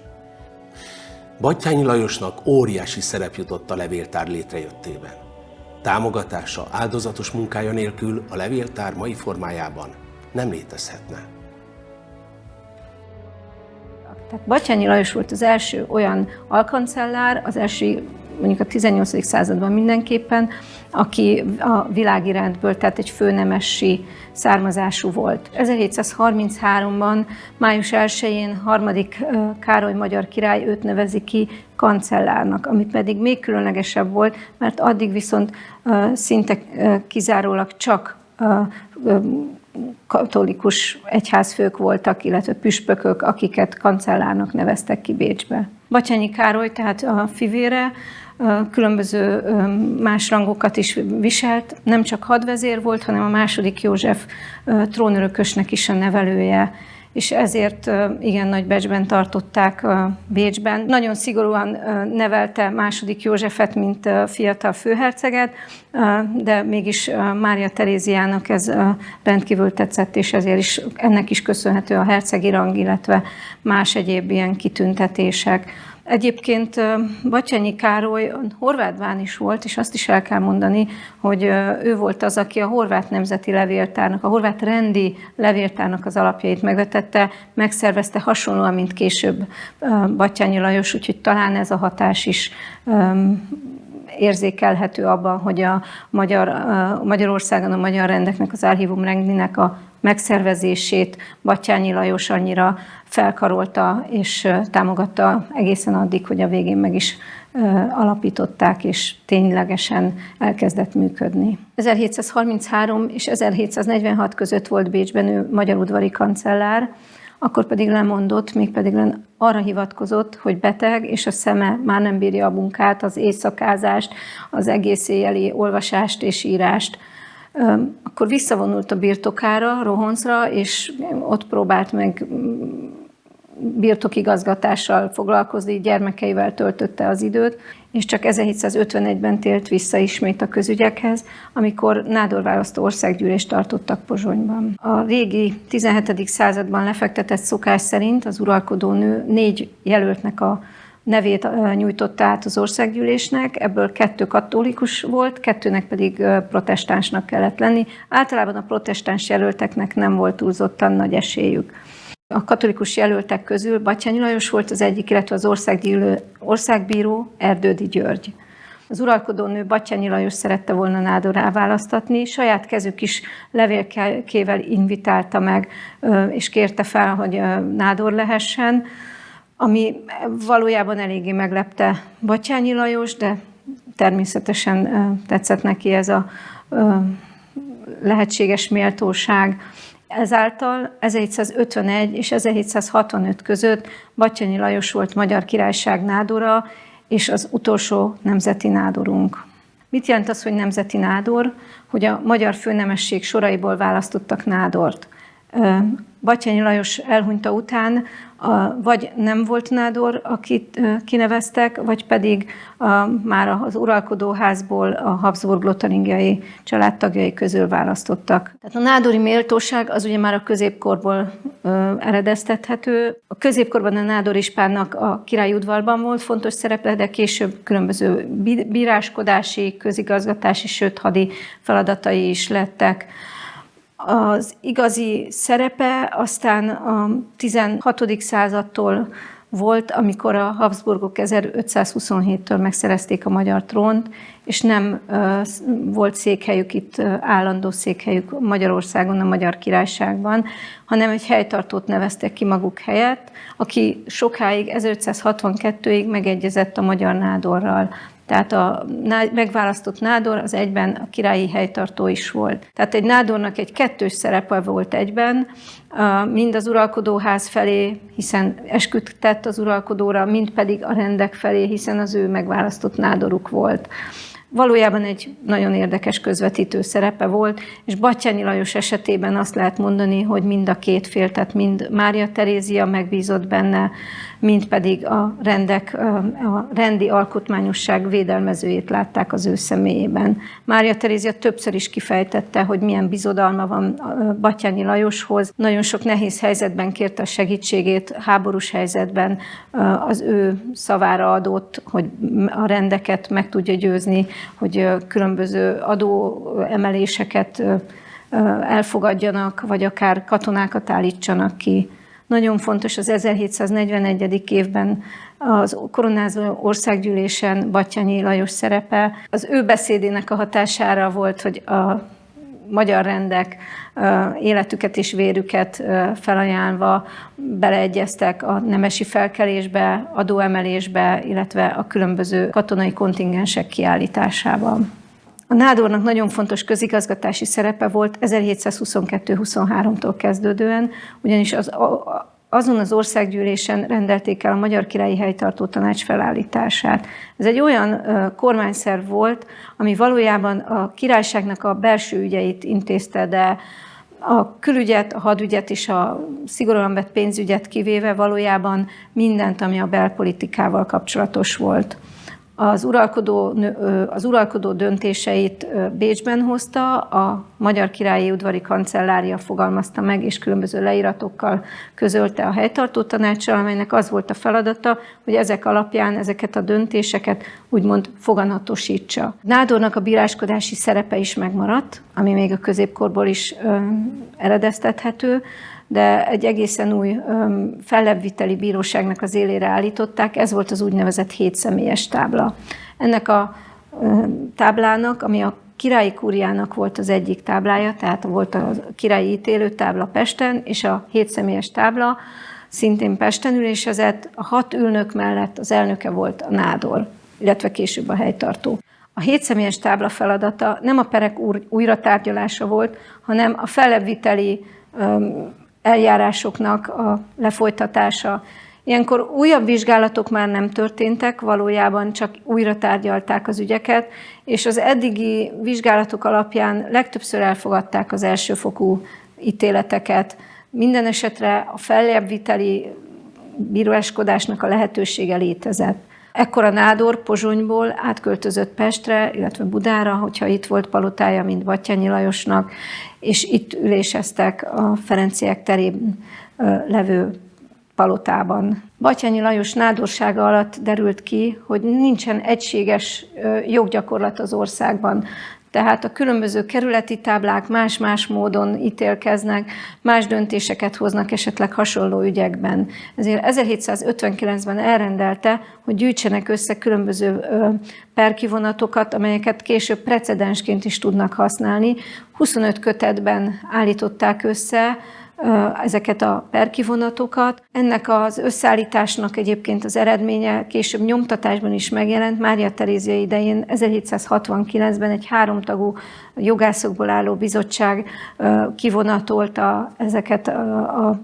Batthyány Lajosnak óriási szerep jutott a levéltár létrejöttében. Támogatása, áldozatos munkája nélkül a levéltár mai formájában nem létezhetne. Tehát Batthyány Lajos volt az első olyan alkancellár, az első mondjuk a 18. században mindenképpen, aki a világirendből, tehát egy főnemesi származású volt. 1733-ban, május 1-én harmadik Károly magyar király őt nevezi ki kancellárnak, ami pedig még különlegesebb volt, mert addig viszont szinte kizárólag csak katolikus egyházfők voltak, illetve püspökök, akiket kancellárnak neveztek ki Bécsbe. Batthyány Károly, tehát a fivére, különböző más rangokat is viselt, nem csak hadvezér volt, hanem a második József trónörökösnek is a nevelője, és ezért igen nagy becsben tartották Bécsben. Nagyon szigorúan nevelte második Józsefet, mint fiatal főherceget, de mégis Mária Teréziának ez rendkívül tetszett, és ezért is ennek is köszönhető a hercegi rang, illetve más egyéb ilyen kitüntetések. Egyébként Batthyány Károly horvátván is volt, és azt is el kell mondani, hogy ő volt az, aki a horvát nemzeti levéltárnak, a horvát rendi levéltárnak az alapjait megvetette, megszervezte hasonlóan, mint később Batthyány Lajos, úgyhogy talán ez a hatás is érzékelhető abban, hogy a Magyarországon a magyar rendeknek, az Archivum Regninek a megszervezését Batthyány Lajos annyira felkarolta és támogatta egészen addig, hogy a végén meg is alapították, és ténylegesen elkezdett működni. 1733 és 1746 között volt Bécsben ő magyar udvari kancellár, akkor pedig lemondott, mégpedig arra hivatkozott, hogy beteg, és a szeme már nem bírja a munkát, az éjszakázást, az egész éjjeli olvasást és írást. Akkor visszavonult a birtokára, Rohoncra, és ott próbált meg birtokigazgatással foglalkozni, gyermekeivel töltötte az időt, és csak 1751-ben tért vissza ismét a közügyekhez, amikor nádorválasztó országgyűlést tartottak Pozsonyban. A régi 17. században lefektetett szokás szerint az uralkodónő 4 jelöltnek a nevét nyújtotta át az országgyűlésnek, ebből 2 katolikus volt, 2-nek pedig protestánsnak kellett lenni. Általában a protestáns jelölteknek nem volt túlzottan nagy esélyük. A katolikus jelöltek közül Batthyány Lajos volt az egyik, illetve az országbíró Erdődy György. Az uralkodónő Batthyány Lajos szerette volna nádorrá választatni, saját kezük is levélkével invitálta meg, és kérte fel, hogy nádor lehessen, ami valójában eléggé meglepte Batthyány Lajos, de természetesen tetszett neki ez a lehetséges méltóság. Ezáltal 1751 és 1765 között Batthyány Lajos volt Magyar Királyság nádora, és az utolsó nemzeti nádorunk. Mit jelent az, hogy nemzeti nádor? Hogy a magyar főnemesség soraiból választottak nádort. Batthyány Lajos elhunyta után vagy nem volt nádor, akit kineveztek, vagy pedig már az uralkodóházból a Habsburg-lotaringiai családtagjai közül választottak. Tehát a nádori méltóság az ugye már a középkorból eredeztethető. A középkorban a nádor ispánnak a királyi udvarban volt fontos szerepe, de később különböző bíráskodási, közigazgatási, sőt hadi feladatai is lettek. Az igazi szerepe aztán a 16. századtól volt, amikor a Habsburgok 1527-től megszerezték a magyar trónt, és nem volt székhelyük itt, állandó székhelyük Magyarországon, a Magyar Királyságban, hanem egy helytartót neveztek ki maguk helyett, aki sokáig, 1562-ig megegyezett a magyar nádorral. Tehát a megválasztott nádor az egyben a királyi helytartó is volt. Tehát egy nádornak egy kettős szerepe volt egyben, mind az uralkodóház felé, hiszen esküt tett az uralkodóra, mind pedig a rendek felé, hiszen az ő megválasztott nádoruk volt. Valójában egy nagyon érdekes közvetítő szerepe volt, és Batthyány Lajos esetében azt lehet mondani, hogy mind a két fél, tehát mind Mária Terézia megbízott benne, mind pedig a rendek, a rendi alkotmányosság védelmezőjét látták az ő személyében. Mária Terézia többször is kifejtette, hogy milyen bizodalma van Batthyány Lajoshoz. Nagyon sok nehéz helyzetben kérte a segítségét, háborús helyzetben az ő szavára adott, hogy a rendeket meg tudja győzni, hogy különböző adóemeléseket elfogadjanak, vagy akár katonákat állítsanak ki Nagyon fontos az 1741. évben az koronázó országgyűlésen Batthyány Lajos szerepe. Az ő beszédének a hatására volt, hogy a magyar rendek életüket és vérüket felajánlva beleegyeztek a nemesi felkelésbe, adóemelésbe, illetve a különböző katonai kontingensek kiállításában. A nádornak nagyon fontos közigazgatási szerepe volt 1722-23-tól kezdődően, ugyanis azon az országgyűlésen rendelték el a Magyar Királyi Helytartó Tanács felállítását. Ez egy olyan kormányszerv volt, ami valójában a királyságnak a belső ügyeit intézte, de a külügyet, a hadügyet és a szigorúan vett pénzügyet kivéve valójában mindent, ami a belpolitikával kapcsolatos volt. Az uralkodó döntéseit Bécsben hozta, a Magyar Királyi Udvari Kancellária fogalmazta meg, és különböző leíratokkal közölte a helytartó tanácssal, amelynek az volt a feladata, hogy ezek alapján ezeket a döntéseket úgymond foganatosítsa. Nádornak a bíráskodási szerepe is megmaradt, ami még a középkorból is eredeztethető, de egy egészen új fellebbviteli bíróságnak az élére állították, ez volt az úgynevezett 7 személyes tábla. Ennek a táblának, ami a királyi kúriának volt az egyik táblája, tehát volt a királyi ítélőtábla Pesten, és a 7 személyes tábla szintén Pesten ülésezett, a 6 ülnök mellett az elnöke volt a nádor, illetve később a helytartó. A 7 személyes tábla feladata nem a perek újratárgyalása volt, hanem a fellebbviteli eljárásoknak a lefolytatása. Ilyenkor újabb vizsgálatok már nem történtek, valójában csak újra tárgyalták az ügyeket, és az eddigi vizsgálatok alapján legtöbbször elfogadták az elsőfokú ítéleteket. Minden esetre a fellebbviteli bíráskodásnak a lehetősége létezett. Ekkor a nádor Pozsonyból átköltözött Pestre, illetve Budára, hogyha itt volt palotája, mint Batthyány Lajosnak, és itt üléseztek a Ferenciek terén levő palotában. Batthyány Lajos nádorsága alatt derült ki, hogy nincsen egységes joggyakorlat az országban. Tehát a különböző kerületi táblák más-más módon ítélkeznek, más döntéseket hoznak esetleg hasonló ügyekben. Ezért 1759-ben elrendelte, hogy gyűjtsenek össze különböző perkivonatokat, amelyeket később precedensként is tudnak használni. 25 kötetben állították össze ezeket a perkivonatokat. Ennek az összeállításnak egyébként az eredménye később nyomtatásban is megjelent. Mária Terézia idején 1769-ben egy 3 tagú jogászokból álló bizottság kivonatolta ezeket a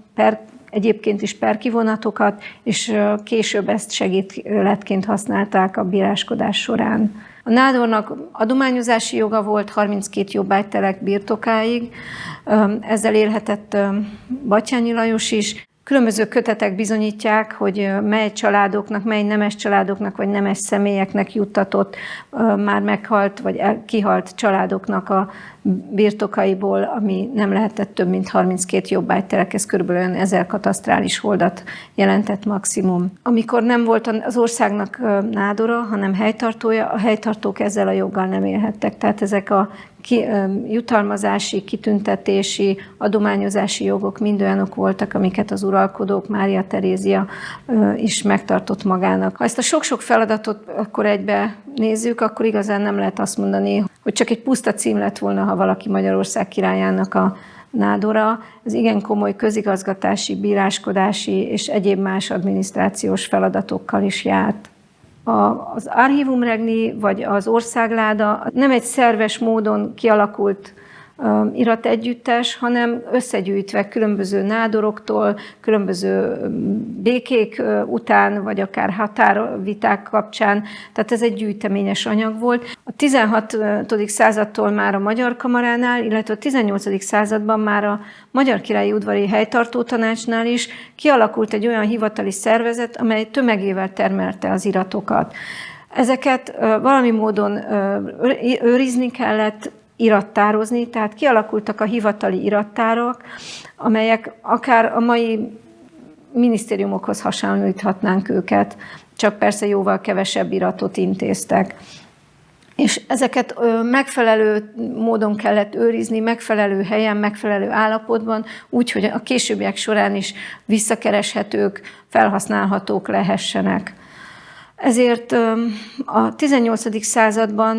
egyébként is perkivonatokat, és később ezt segédletként használták a bíráskodás során. A nádornak adományozási joga volt 32 jobbágytelek birtokáig, ezzel élhetett Batthyány Lajos is. Különböző kötetek bizonyítják, hogy mely családoknak, mely nemes családoknak vagy nemes személyeknek juttatott már meghalt vagy kihalt családoknak a birtokaiból, ami nem lehetett több, mint 32 jobbágytelek, ez körülbelül 1000 katasztrális holdat jelentett maximum. Amikor nem volt az országnak nádora, hanem helytartója, a helytartók ezzel a joggal nem élhettek. Tehát ezek a jutalmazási, kitüntetési, adományozási jogok mind olyanok voltak, amiket az uralkodók, Mária Terézia is megtartott magának. Ha ezt a sok-sok feladatot akkor egybe nézzük, akkor igazán nem lehet azt mondani, hogy csak egy puszta cím lett volna, ha valaki Magyarország királyának a nádora. Ez igen komoly közigazgatási, bíráskodási és egyéb más adminisztrációs feladatokkal is járt. Az Archivum Regni, vagy az országláda nem egy szerves módon kialakult irategyüttes, hanem összegyűjtve különböző nádoroktól, különböző békék után, vagy akár határviták kapcsán. Tehát ez egy gyűjteményes anyag volt. A 16. századtól már a Magyar Kamaránál, illetve a 18. században már a Magyar Királyi Udvari Helytartó Tanácsnál is kialakult egy olyan hivatali szervezet, amely tömegével termelte az iratokat. Ezeket valami módon őrizni kellett, irattározni, tehát kialakultak a hivatali irattárak, amelyek akár a mai minisztériumokhoz hasonlíthatnánk őket, csak persze jóval kevesebb iratot intéztek. És ezeket megfelelő módon kellett őrizni, megfelelő helyen, megfelelő állapotban, úgy, hogy a későbbiek során is visszakereshetők, felhasználhatók lehessenek. Ezért a 18. században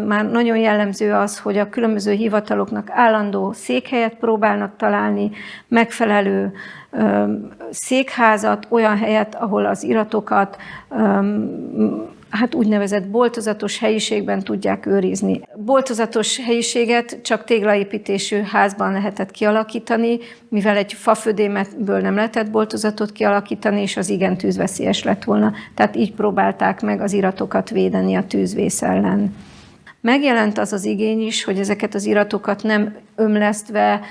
már nagyon jellemző az, hogy a különböző hivataloknak állandó székhelyet próbálnak találni, megfelelő székházat, olyan helyet, ahol az iratokat úgynevezett boltozatos helyiségben tudják őrizni. Boltozatos helyiséget csak téglaépítésű házban lehetett kialakítani, mivel egy fafödémeből nem lehetett boltozatot kialakítani, és az igen tűzveszélyes lett volna. Tehát így próbálták meg az iratokat védeni a tűzvész ellen. Megjelent az az igény is, hogy ezeket az iratokat nem ömlesztve,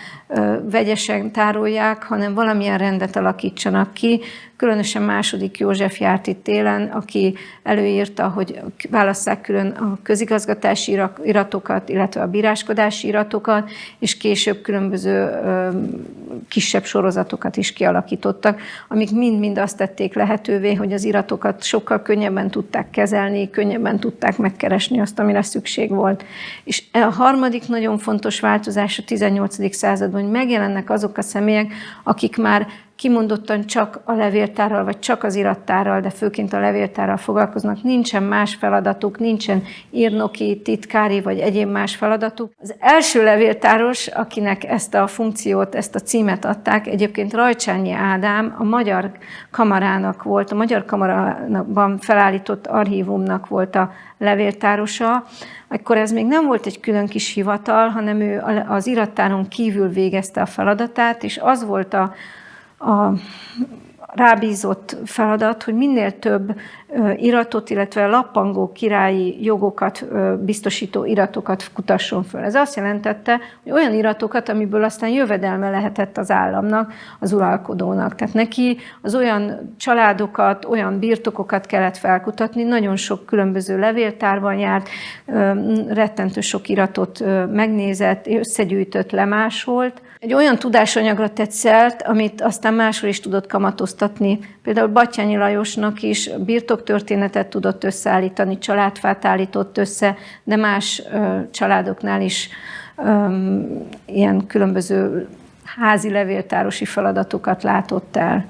vegyesen tárolják, hanem valamilyen rendet alakítsanak ki. Különösen II. József járt itt télen, aki előírta, hogy válasszák külön a közigazgatási iratokat, illetve a bíráskodási iratokat, és később különböző kisebb sorozatokat is kialakítottak, amik mind-mind azt tették lehetővé, hogy az iratokat sokkal könnyebben tudták kezelni, könnyebben tudták megkeresni azt, amire szükség volt. És a harmadik nagyon fontos változás a 18. században, hogy megjelennek azok a személyek, akik már kimondottan csak a levéltárral, vagy csak az irattárral, de főként a levéltárral foglalkoznak, nincsen más feladatuk, nincsen írnoki, titkári, vagy egyéb más feladatuk. Az első levéltáros, akinek ezt a funkciót, ezt a címet adták, egyébként Rajcsányi Ádám, a Magyar Kamarának volt, a Magyar Kamarában felállított archívumnak volt a levéltárosa. Akkor ez még nem volt egy külön kis hivatal, hanem ő az irattáron kívül végezte a feladatát, és az volt a rábízott feladat, hogy minél több iratot, illetve lappangó királyi jogokat biztosító iratokat kutasson föl. Ez azt jelentette, hogy olyan iratokat, amiből aztán jövedelme lehetett az államnak, az uralkodónak. Tehát neki az olyan családokat, olyan birtokokat kellett felkutatni, nagyon sok különböző levéltárban járt, rettentő sok iratot megnézett, összegyűjtött, lemásolt. Egy olyan tudásanyagra tett szert, amit aztán máshol is tudott kamatoztatni. Például Batthyány Lajosnak is birtoktörténetet tudott összeállítani, családfát állított össze, de más családoknál is ilyen különböző házi levéltárosi feladatokat látott el.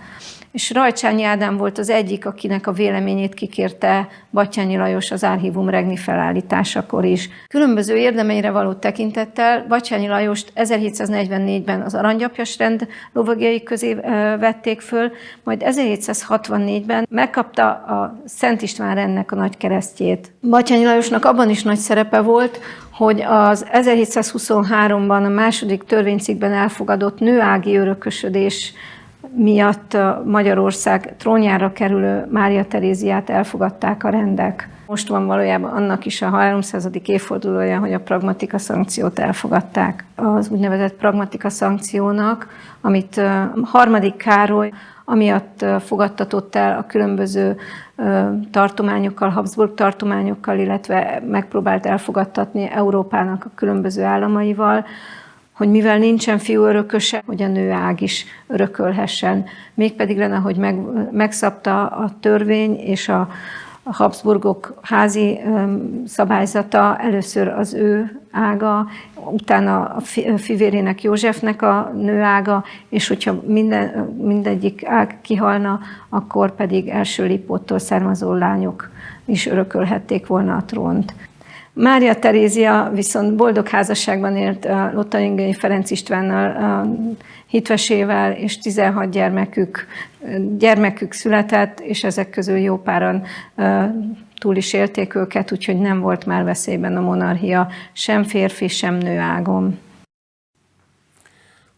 És Rajcsányi Ádám volt az egyik, akinek a véleményét kikérte Batthyány Lajos az Archivum Regni felállításakor is. Különböző érdemeire való tekintettel Batthyány Lajost 1744-ben az aranygyapjas rend lovagjai közé vették föl, majd 1764-ben megkapta a Szent István rendnek a nagykeresztjét. Batthyány Lajosnak abban is nagy szerepe volt, hogy az 1723-ban a második törvénycikkben elfogadott nőági örökösödés miatt Magyarország trónjára kerülő Mária Teréziát elfogadták a rendek. Most van valójában annak is a 300. évfordulója, hogy a pragmatika szankciót elfogadták. Az úgynevezett pragmatika szankciónak, amit harmadik Károly amiatt fogadtatott el a különböző tartományokkal, Habsburg tartományokkal, illetve megpróbált elfogadtatni Európának a különböző államaival, hogy mivel nincsen fiú örököse, hogy a nőág is örökölhessen. Mégpedig lenne, hogy megszabta a törvény és a Habsburgok házi szabályzata, először az ő ága, utána a fivérének, Józsefnek a nőága, és hogyha mindegyik ág kihalna, akkor pedig első Lipóttól származó lányok is örökölhették volna a trónt. Mária Terézia viszont boldog házasságban élt Lotharinger Ferenc Istvánnal, hitvesével, és 16 gyermekük született, és ezek közül jó páran túl is élték őket, úgyhogy nem volt már veszélyben a monarchia sem férfi, sem nő ágon.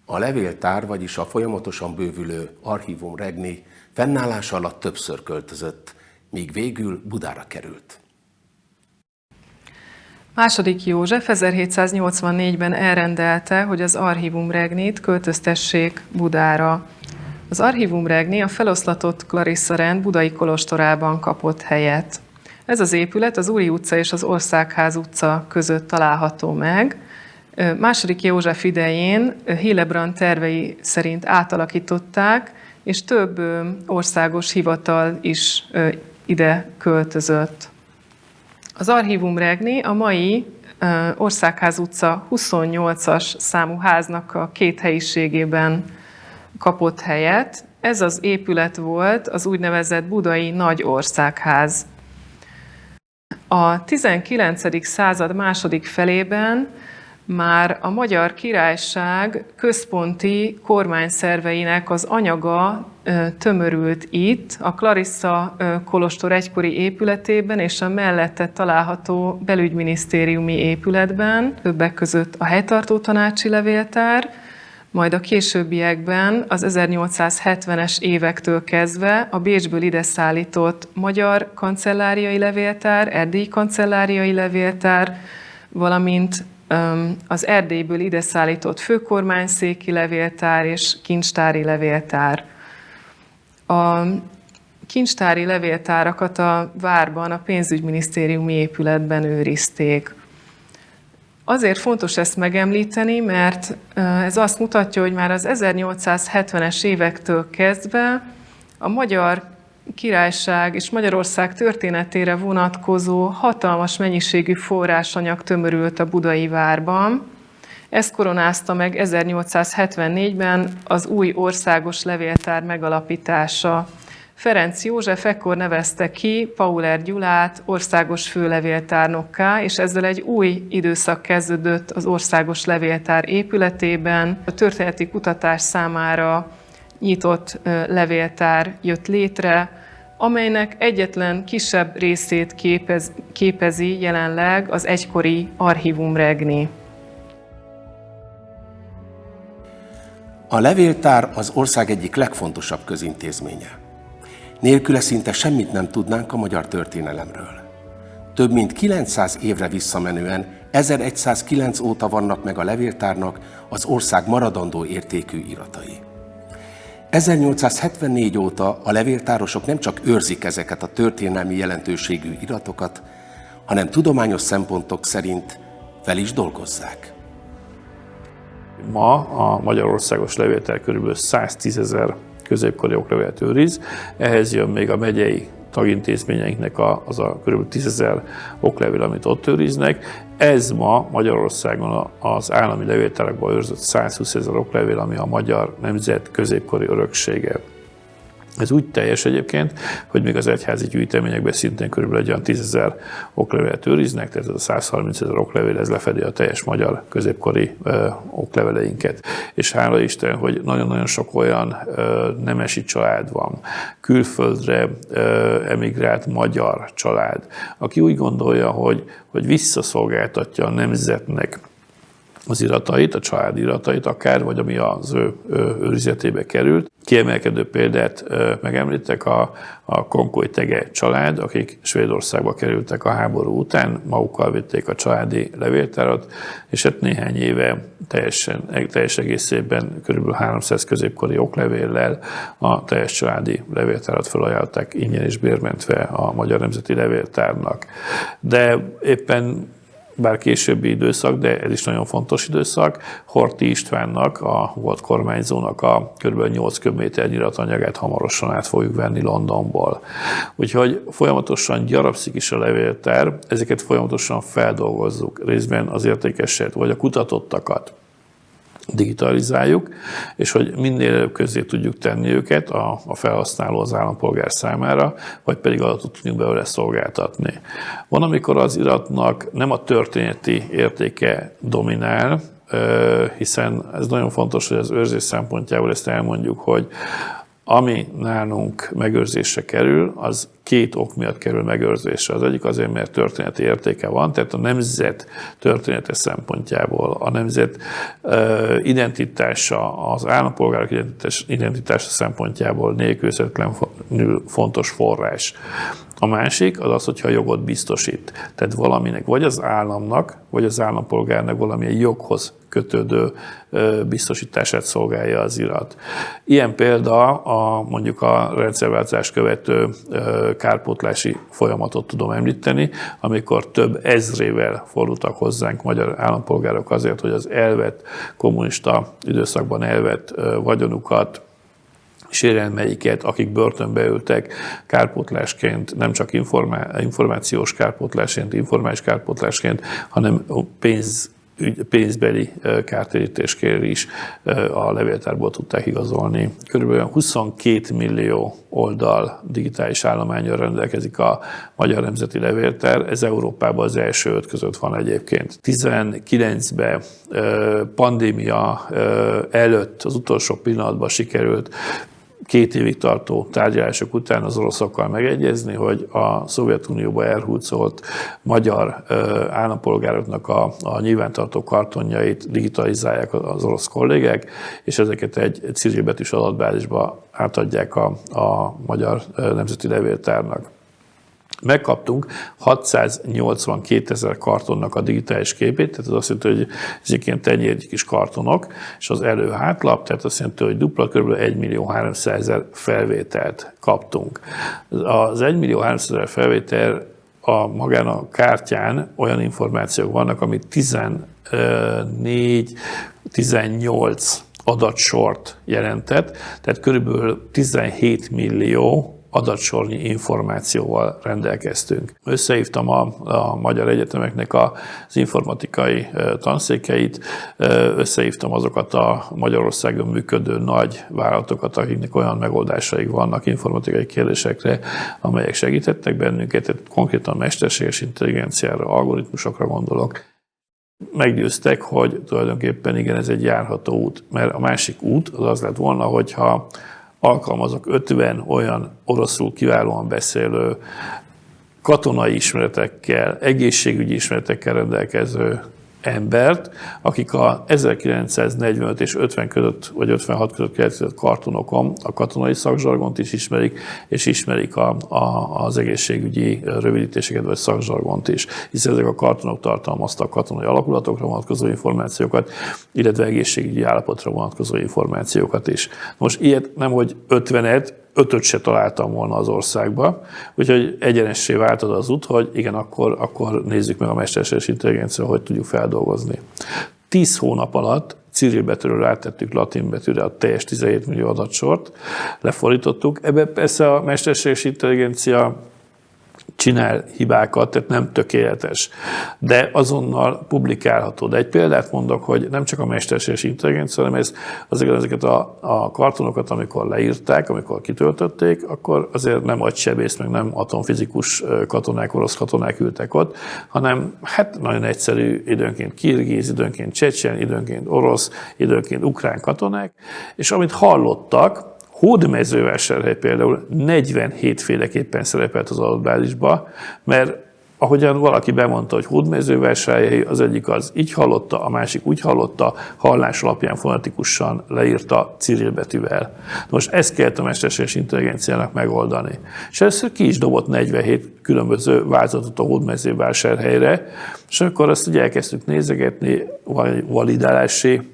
A levéltár, vagyis a folyamatosan bővülő Archivum Regni fennállása alatt többször költözött, míg végül Budára került. II. József 1784-ben elrendelte, hogy az Archivum Regnit költöztessék Budára. Az Archivum Regni a feloszlatott Clarissa rend budai kolostorában kapott helyet. Ez az épület az Úri utca és az Országház utca között található meg. II. József idején Hillebrand tervei szerint átalakították, és több országos hivatal is ide költözött. Az Archívum Regni a mai Országház utca 28-as számú háznak a két helyiségében kapott helyet. Ez az épület volt az úgynevezett budai Nagy Országház. A 19. század második felében már a Magyar Királyság központi kormányszerveinek az anyaga tömörült itt, a Clarissa kolostor egykori épületében és a mellette található belügyminisztériumi épületben, többek között a helytartó tanácsi levéltár, majd a későbbiekben az 1870-es évektől kezdve a Bécsből ide szállított Magyar Kancelláriai Levéltár, Erdélyi Kancelláriai Levéltár, valamint az Erdélyből ide szállított Főkormányszéki Levéltár és Kincstári Levéltár. A kincstári levéltárakat a várban, a pénzügyminisztériumi épületben őrizték. Azért fontos ezt megemlíteni, mert ez azt mutatja, hogy már az 1870-es évektől kezdve a Magyar Királyság és Magyarország történetére vonatkozó hatalmas mennyiségű forrásanyag tömörült a budai várban. Ezt koronázta meg 1874-ben az új országos levéltár megalapítása. Ferenc József ekkor nevezte ki Pauler Gyulát országos főlevéltárnokká, és ezzel egy új időszak kezdődött az országos levéltár épületében. A történeti kutatás számára nyitott levéltár jött létre, amelynek egyetlen kisebb részét képezi jelenleg az egykori Archívum Regni. A levéltár az ország egyik legfontosabb közintézménye. Nélküle szinte semmit nem tudnánk a magyar történelemről. Több mint 900 évre visszamenően 1109 óta vannak meg a levéltárnak az ország maradandó értékű iratai. 1874 óta a levéltárosok nem csak őrzik ezeket a történelmi jelentőségű iratokat, hanem tudományos szempontok szerint fel is dolgozzák. Ma a Magyarországos Levéltár kb. 110 000 középkori oklevelet őriz, ehhez jön még a megyei tagintézményeinknek az a kb. 10 000 oklevél, amit ott őriznek. Ez ma Magyarországon az állami levéltárakban őrzött 120 000 oklevél, ami a magyar nemzet középkori öröksége. Ez úgy teljes egyébként, hogy még az egyházi gyűjteményekben szintén körülbelül egy olyan 10 000 oklevelet őriznek, tehát ez a 130 000 oklevél, ez lefedi a teljes magyar középkori okleveleinket. És hála Isten, hogy nagyon-nagyon sok olyan nemesi család van, külföldre emigrált magyar család, aki úgy gondolja, hogy visszaszolgáltatja a nemzetnek az iratait, a család iratait akár, vagy ami az ő őrizetébe került. Kiemelkedő példát megemlítek a Konkoly Tege család, akik Svédországba kerültek a háború után, magukkal vitték a családi levéltárat, és hát néhány éve teljes egészében kb. 300 középkori oklevéllel a teljes családi levéltárat felajánlották ingyen és bérmentve a Magyar Nemzeti Levéltárnak. De éppen bár későbbi időszak, de ez is nagyon fontos időszak, Horthy Istvánnak, a volt kormányzónak a kb. 8 köbméter nyilatanyagát hamarosan át fogjuk venni Londonból. Úgyhogy folyamatosan gyarapszik is a levéltár, ezeket folyamatosan feldolgozzuk, részben az értékeset, vagy a kutatottakat digitalizáljuk, és hogy minél előbb közzé tudjuk tenni őket a felhasználó, az állampolgár számára, vagy pedig adatot tudjunk belőle szolgáltatni. Van, amikor az iratnak nem a történeti értéke dominál, hiszen ez nagyon fontos, hogy az őrzés szempontjából ezt elmondjuk, hogy ami nálunk megőrzésre kerül, az két ok miatt kerül megőrzésre. Az egyik azért, mert történeti értéke van, tehát a nemzet története szempontjából, a nemzet identitása, az állampolgárok identitása szempontjából nélkülözhetetlenül fontos forrás. A másik az, hogyha jogot biztosít. Tehát valaminek, vagy az államnak, vagy az állampolgárnak valamilyen joghoz kötődő biztosítását szolgálja az irat. Ilyen példa mondjuk a rendszerváltozás követő kárpótlási folyamatot tudom említeni, amikor több ezrével fordultak hozzánk magyar állampolgárok azért, hogy az elvett kommunista időszakban elvett vagyonukat sérelmeiket, akik börtönbe ültek kárpótlásként, nem csak információs kárpótlásként, informális kárpótlásként, hanem pénzbeli kártérítésként is a levéltárból tudták igazolni. Körülbelül 22 millió oldal digitális állománnyal rendelkezik a Magyar Nemzeti Levéltár, ez Európában az első 5 között van egyébként. 19-ben pandémia előtt, az utolsó pillanatban sikerült 2 évig tartó tárgyalások után az oroszokkal megegyezni, hogy a Szovjetunióba elhurcolt magyar állampolgároknak a nyilvántartó kartonjait digitalizálják az orosz kollégák, és ezeket egy cirilbetűs adatbázisba átadják a Magyar Nemzeti Levéltárnak. Megkaptunk 682 000 kartonnak a digitális képét, tehát az azt jelenti, hogy ezek ilyen tenyérnyi kis kartonok, és az elő-hátlap, tehát azt jelenti, hogy dupla kb. 1.300.000 felvételt kaptunk. Az 1.300.000 felvétel magán a kártyán olyan információk vannak, amit 14-18 adatsort jelentett, tehát körülbelül 17 millió adatsornyi információval rendelkeztünk. Összehívtam a magyar egyetemeknek az informatikai tanszékeit, összehívtam azokat a Magyarországon működő nagy vállalatokat, akiknek olyan megoldásaik vannak informatikai kérdésekre, amelyek segítettek bennünket, tehát konkrétan mesterséges intelligenciára, algoritmusokra gondolok. Meggyőztek, hogy tulajdonképpen igen, ez egy járható út, mert a másik út az lett volna, hogyha alkalmazok 50 olyan oroszul kiválóan beszélő, katonai ismeretekkel, egészségügyi ismeretekkel rendelkező embert, akik a 1945 és 50 között, vagy 56 között keletkezett kartonokon a katonai szakzsargont is ismerik, és ismerik az egészségügyi rövidítéseket, vagy szakzsargont is. Hiszen ezek a kartonok tartalmaztak katonai alakulatokra vonatkozó információkat, illetve egészségügyi állapotra vonatkozó információkat is. Most ilyet nemhogy 50-et, 5-öt se találtam volna az országba, úgyhogy egyenessé váltad az út, hogy igen, akkor nézzük meg a mesterséges intelligencia, hogy tudjuk feldolgozni. 10 hónap alatt cirilbetűről áttettük latin betűre a teljes 17 millió adatsort, lefordítottuk. Ebben persze a mesterséges intelligencia csinál hibákat, tehát nem tökéletes, de azonnal publikálható. De egy példát mondok, hogy nem csak a mesterséges intelligencia, hanem ezeket a kartonokat, amikor leírták, amikor kitöltötték, akkor azért nem agysebész, meg nem atomfizikus katonák, orosz katonák ültek ott, hanem hát nagyon egyszerű, időnként kirgiz, időnként csecsen, időnként orosz, időnként ukrán katonák, és amit hallottak, Hódmezővásárhely például 47 féleképpen szerepelt az adatbázisba, mert ahogyan valaki bemondta, hogy Hódmezővásárhely, az egyik az így hallotta, a másik úgy hallotta, hallás alapján fonetikusan leírta cirilbetűvel. Most ezt kellett a mesterséges intelligenciának megoldani. És először ki is dobott 47 különböző változatot a Hódmezővásárhelyre, és akkor azt ugye elkezdtük nézegetni, validálási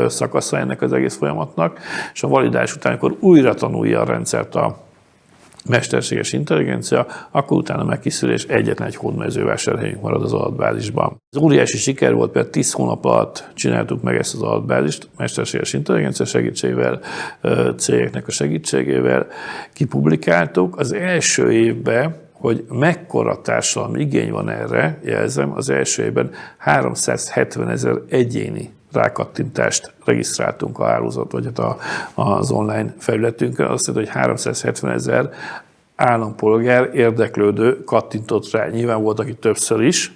szakasza ennek az egész folyamatnak, és a validálás után, amikor újra tanulja a rendszert a mesterséges intelligencia, akkor utána megkészül, és egyetlen egy Hódmezővásárhelyünk marad az adatbázisban. Ez óriási siker volt, mert 10 hónap alatt csináltuk meg ezt az adatbázist, mesterséges intelligencia segítségével, cégeknek a segítségével kipublikáltuk. Az első évben, hogy mekkora társadalmi igény van erre, jelzem, az első évben 370 000 egyéni rákattintást regisztráltunk a hálózat, vagy az online felületünkön. Azt jelenti, hogy 370 000 állampolgár érdeklődő kattintott rá. Nyilván volt, aki többször is,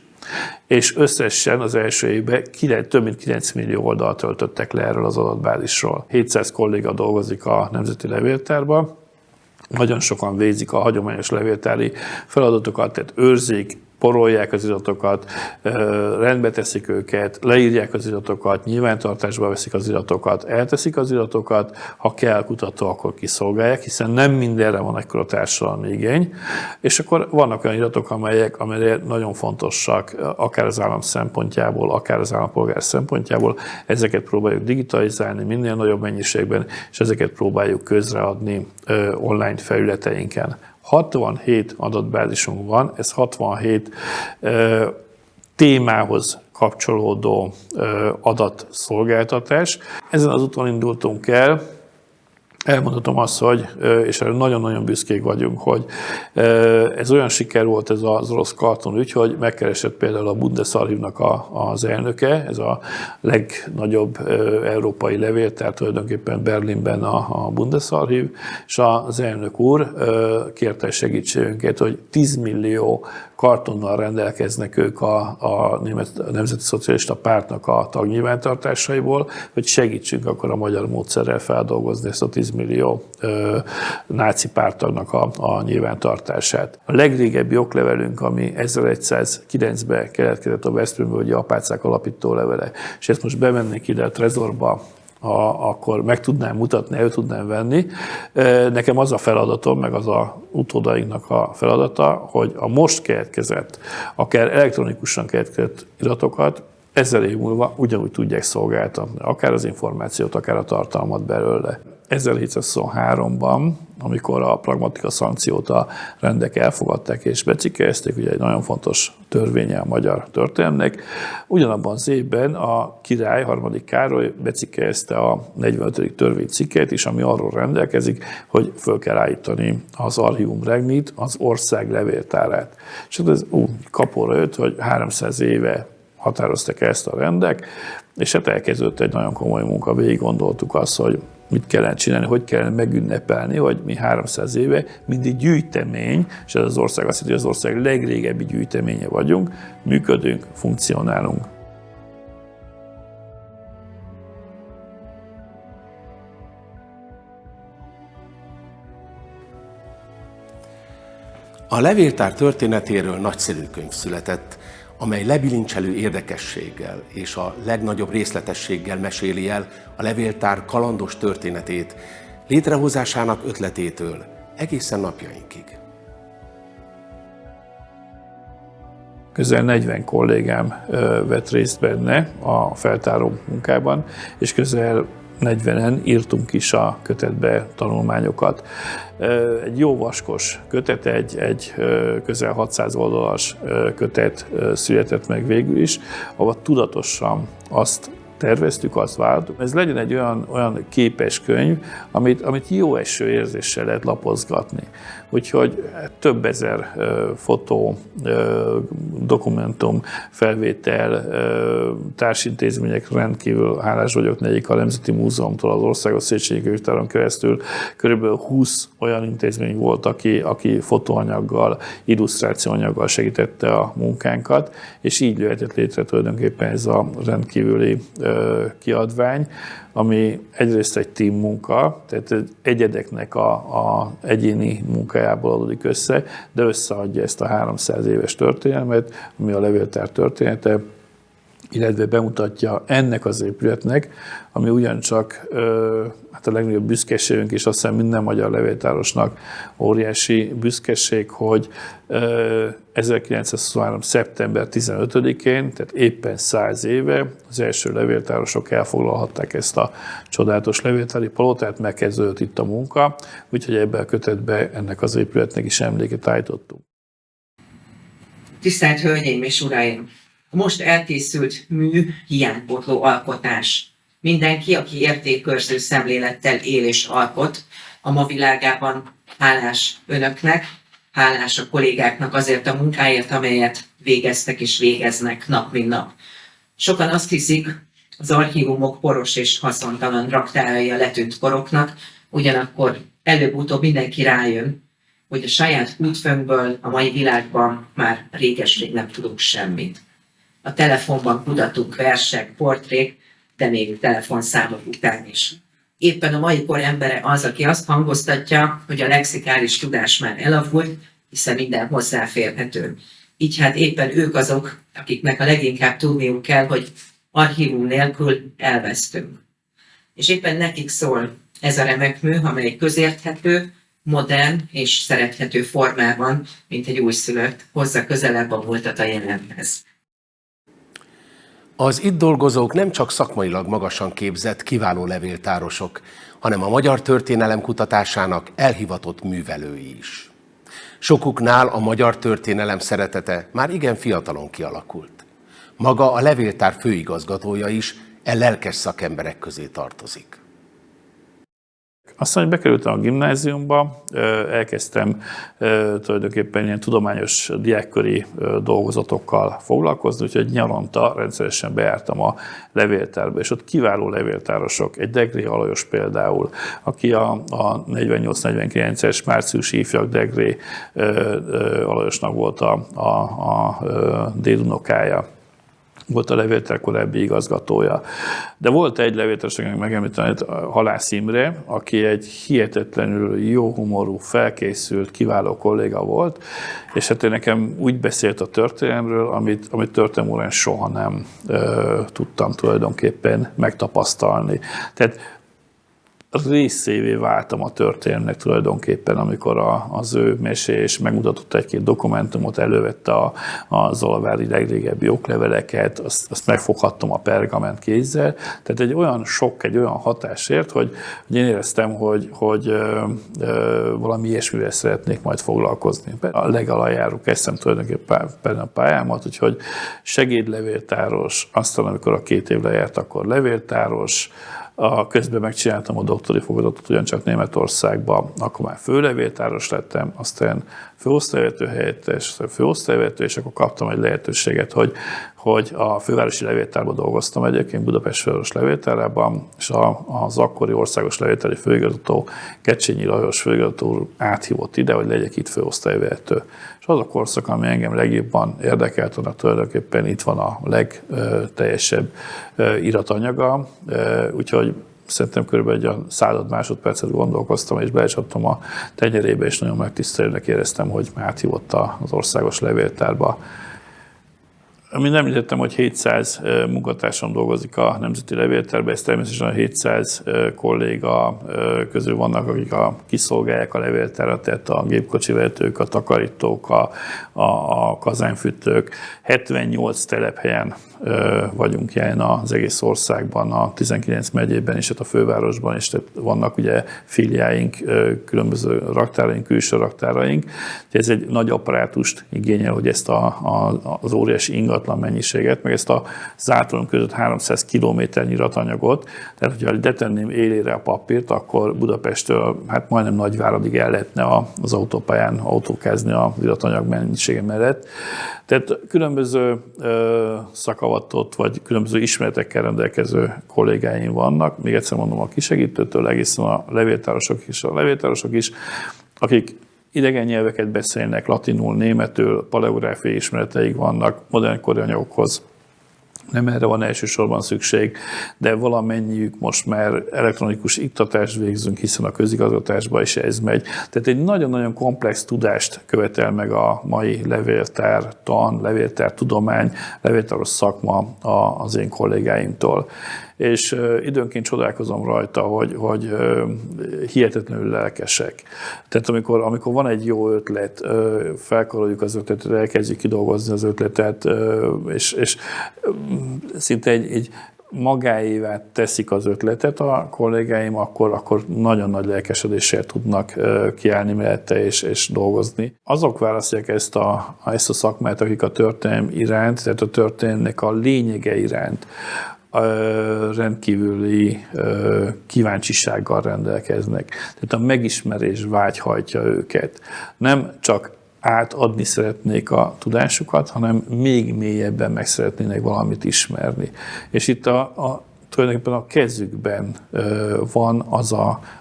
és összesen az első évben több mint 9 millió oldalt töltöttek le erről az adatbázisról. 700 kolléga dolgozik a Nemzeti Levéltárban, nagyon sokan végzik a hagyományos levéltári feladatokat, tehát őrzik, porolják az iratokat, rendbe teszik őket, leírják az iratokat, nyilvántartásba veszik az iratokat, elteszik az iratokat, ha kell kutató, akkor kiszolgálják, hiszen nem mindenre van ekkora társadalmi igény, és akkor vannak olyan iratok, amelyek nagyon fontosak, akár az állam szempontjából, akár az állampolgár szempontjából, ezeket próbáljuk digitalizálni minél nagyobb mennyiségben, és ezeket próbáljuk közreadni online felületeinken. 67 adatbázisunk van, ez 67 témához kapcsolódó adatszolgáltatás. Ezen az úton indultunk el, elmondhatom azt, hogy, és erre nagyon-nagyon büszkék vagyunk, hogy ez olyan siker volt ez az orosz karton ügy, hogy megkeresett például a Bundesarchivnak az elnöke, ez a legnagyobb európai levéltár, tulajdonképpen Berlinben a Bundesarchiv, és az elnök úr kérte segítségünket, hogy 10 millió kartonnal rendelkeznek ők a Nemzeti Szocialista Pártnak a tagnyilvántartásaiból, hogy segítsünk akkor a magyar módszerrel feldolgozni ezt a 10 millió náci párttagnak a nyilvántartását. A legrégebbi oklevelünk, ami 1109-ben keletkezett a Veszprémből, hogy a apácák alapító levele, és ezt most bemennék ide a trezorba, akkor meg tudnám mutatni, el tudnám venni. Nekem az a feladatom, meg az a utódainknak a feladata, hogy a most keletkezett, akár elektronikusan keletkezett iratokat 1000 év múlva ugyanúgy tudják szolgáltatni, akár az információt, akár a tartalmat belőle. 1723-ban, amikor a pragmatika szankciót a rendek elfogadták és becikkelezték, ugye egy nagyon fontos törvénye a magyar történelmnek, ugyanabban az évben a király, harmadik Károly becikkelezte a 45. törvénycikket is, ami arról rendelkezik, hogy föl kell állítani az Archivum Regnit, az ország levéltárát. És ez kapóra jött, hogy 300 éve határoztak ezt a rendek, és hát elkezdődött egy nagyon komoly munka, végig gondoltuk azt, hogy mit kellene csinálni, hogy kellene megünnepelni, hogy mi 300 éve mindig gyűjtemény, és ez az ország azt jelenti, hogy az ország legrégebbi gyűjteménye vagyunk, működünk, funkcionálunk. A levéltár történetéről nagyszerű könyv született, amely lebilincselő érdekességgel és a legnagyobb részletességgel meséli el a levéltár kalandos történetét, létrehozásának ötletétől egészen napjainkig. Közel 40 kollégám vett részt benne a feltáró munkában, és közel 40-en írtunk is a kötetbe tanulmányokat. Egy jó vaskos kötet, egy közel 600 oldalas kötet született meg végül is, ahol tudatosan azt terveztük, azt vártuk. Ez legyen egy olyan képes könyv, amit jó eső érzéssel lehet lapozgatni. Úgyhogy több ezer fotó, dokumentum, felvétel, társintézmények, rendkívül hálás vagyok nekik a Nemzeti Múzeumtól, az Országos Széchenyi Könyvtáron keresztül. Körülbelül 20 olyan intézmény volt, aki fotóanyaggal, illusztrációanyaggal segítette a munkánkat, és így jöhetett létre tulajdonképpen ez a rendkívüli kiadvány, ami egyrészt egy team munka, tehát egyedeknek a egyéni munkájából adódik össze, de összeadja ezt a 300 éves történelmet, ami a levéltár története, illetve bemutatja ennek az épületnek, ami ugyancsak hát a legnagyobb büszkeségünk, és azt hiszem minden magyar levéltárosnak óriási büszkeség, hogy 1923. szeptember 15-én, tehát éppen 100 éve az első levéltárosok elfoglalhatták ezt a csodálatos levéltári palotát, megkezdődött itt a munka, úgyhogy ebben a kötetben ennek az épületnek is emléket állítottunk. Tisztelt Hölgyeim és Uraim! A most elkészült mű hiánypótló alkotás. Mindenki, aki értékkörző szemlélettel él és alkot, a ma világában hálás önöknek, hálás a kollégáknak azért a munkáért, amelyet végeztek és végeznek nap mint nap. Sokan azt hiszik, az archívumok poros és haszontalan raktárai a letűnt koroknak, ugyanakkor előbb-utóbb mindenki rájön, hogy a saját útfőnkből a mai világban már réges-rég nem tudunk semmit. A telefonban kutatunk versek, portrék, de még telefonszámok után is. Éppen a mai kor embere az, aki azt hangoztatja, hogy a lexikális tudás már elavult, hiszen minden hozzáférhető. Így hát éppen ők azok, akiknek a leginkább tudniuk kell, hogy archívum nélkül elvesztünk. És éppen nekik szól ez a remek mű, amely közérthető, modern és szerethető formában, mint egy újszülött, hozza közelebb a múltat a jelenhez. Az itt dolgozók nem csak szakmailag magasan képzett, kiváló levéltárosok, hanem a magyar történelem kutatásának elhivatott művelői is. Sokuknál a magyar történelem szeretete már igen fiatalon kialakult. Maga a levéltár főigazgatója is lelkes szakemberek közé tartozik. Aztán, hogy bekerültem a gimnáziumba, elkezdtem tulajdonképpen ilyen tudományos diákköri dolgozatokkal foglalkozni, úgyhogy nyaranta rendszeresen bejártam a levéltárba, és ott kiváló levéltárosok, egy Degré Alajos például, aki a 48-49-es márciusi ifjak Degré Alajosnak volt a dédunokája, volt a levéltár korábbi igazgatója. De volt egy levéltáros, akinek megemlíteni, Halász Imre, aki egy hihetetlenül jó humorú, felkészült, kiváló kolléga volt, és hát ő nekem úgy beszélt a történelemről, amit történelmórán soha nem tudtam tulajdonképpen megtapasztalni. Tehát részévé váltam a történelmnek tulajdonképpen, amikor az ő mesélés megmutatott egy-két dokumentumot, elővette a Zalavári legrégebbi okleveleket, azt megfoghattam a pergament kézzel. Tehát egy olyan sok, egy olyan hatásért, hogy én éreztem, hogy valami ilyesmivel szeretnék majd foglalkozni. A legaljáról kezdtem tulajdonképpen a pályámat, úgyhogy segédlevéltáros, aztán amikor a 2 év lejárt, akkor levéltáros, közben megcsináltam a doktori fokozatot ugyancsak Németországban, akkor már főlevéltáros lettem, aztán főosztályvezető helyettes, aztán főosztályvezető, és akkor kaptam egy lehetőséget, hogy a fővárosi levéltárban dolgoztam egyébként, Budapest főváros levéltárában, és az akkori országos levéltári főigazgató, Kecsényi Lajos főigazgató áthívott ide, hogy legyek itt főosztályvezető. És az a korszak, ami engem legjobban érdekelt, annak tulajdonképpen itt van a legteljesebb iratanyaga, úgyhogy szerintem körülbelül egy 100 másodpercet gondolkoztam, és belecsaptam a tenyerébe, és nagyon megtisztelőnek éreztem, hogy áthívott az országos levéltárba. Amint említettem, hogy 700 munkatársam dolgozik a Nemzeti Levéltárban, ez természetesen a 700 kolléga közül vannak, akik kiszolgálják a levéltárat, tehát a gépkocsivezetők, a takarítók, a kazánfűtők. 78 telephelyen vagyunk jelen az egész országban, a 19 megyében és a fővárosban, és tehát vannak ugye filiáink, különböző raktáraink, külső raktáraink. Ez egy nagy apparátust igényel, hogy ezt az óriási ingatlan mennyiséget, meg ezt az általunk között 300 kilométernyi iratanyagot, tehát hogyha letenném élére a papírt, akkor Budapesttől hát majdnem Nagyváradig el lehetne az autópályán autókázni az iratanyag mennyisége mellett. Tehát különböző szakavatott vagy különböző ismeretekkel rendelkező kollégáim vannak, még egyszer mondom, a kisegítőtől egészen a levéltárosok is, akik idegen nyelveket beszélnek, latinul, németül, paleográfiai ismereteik vannak, modern kori anyagokhoz. Nem erre van elsősorban szükség, de valamennyiük most már elektronikus iktatást végzünk, hiszen a közigazgatásban is ez megy. Tehát egy nagyon-nagyon komplex tudást követel meg a mai levéltártan, levéltártudomány, levéltáros szakma az én kollégáimtól. És időnként csodálkozom rajta, hogy hihetetlenül lelkesek. Tehát amikor van egy jó ötlet, felkaroljuk az ötletet, elkezdjük kidolgozni az ötletet, és szinte egy magáévá teszik az ötletet a kollégáim, akkor nagyon nagy lelkesedéssel tudnak kiállni mellette és dolgozni. Azok választják ezt a szakmát, akik a történelem iránt, tehát a történelmnek a lényege iránt rendkívüli kíváncsisággal rendelkeznek. Tehát a megismerés vágyhajtja őket. Nem csak átadni szeretnék a tudásukat, hanem még mélyebben meg szeretnének valamit ismerni. És itt tulajdonképpen a kezükben van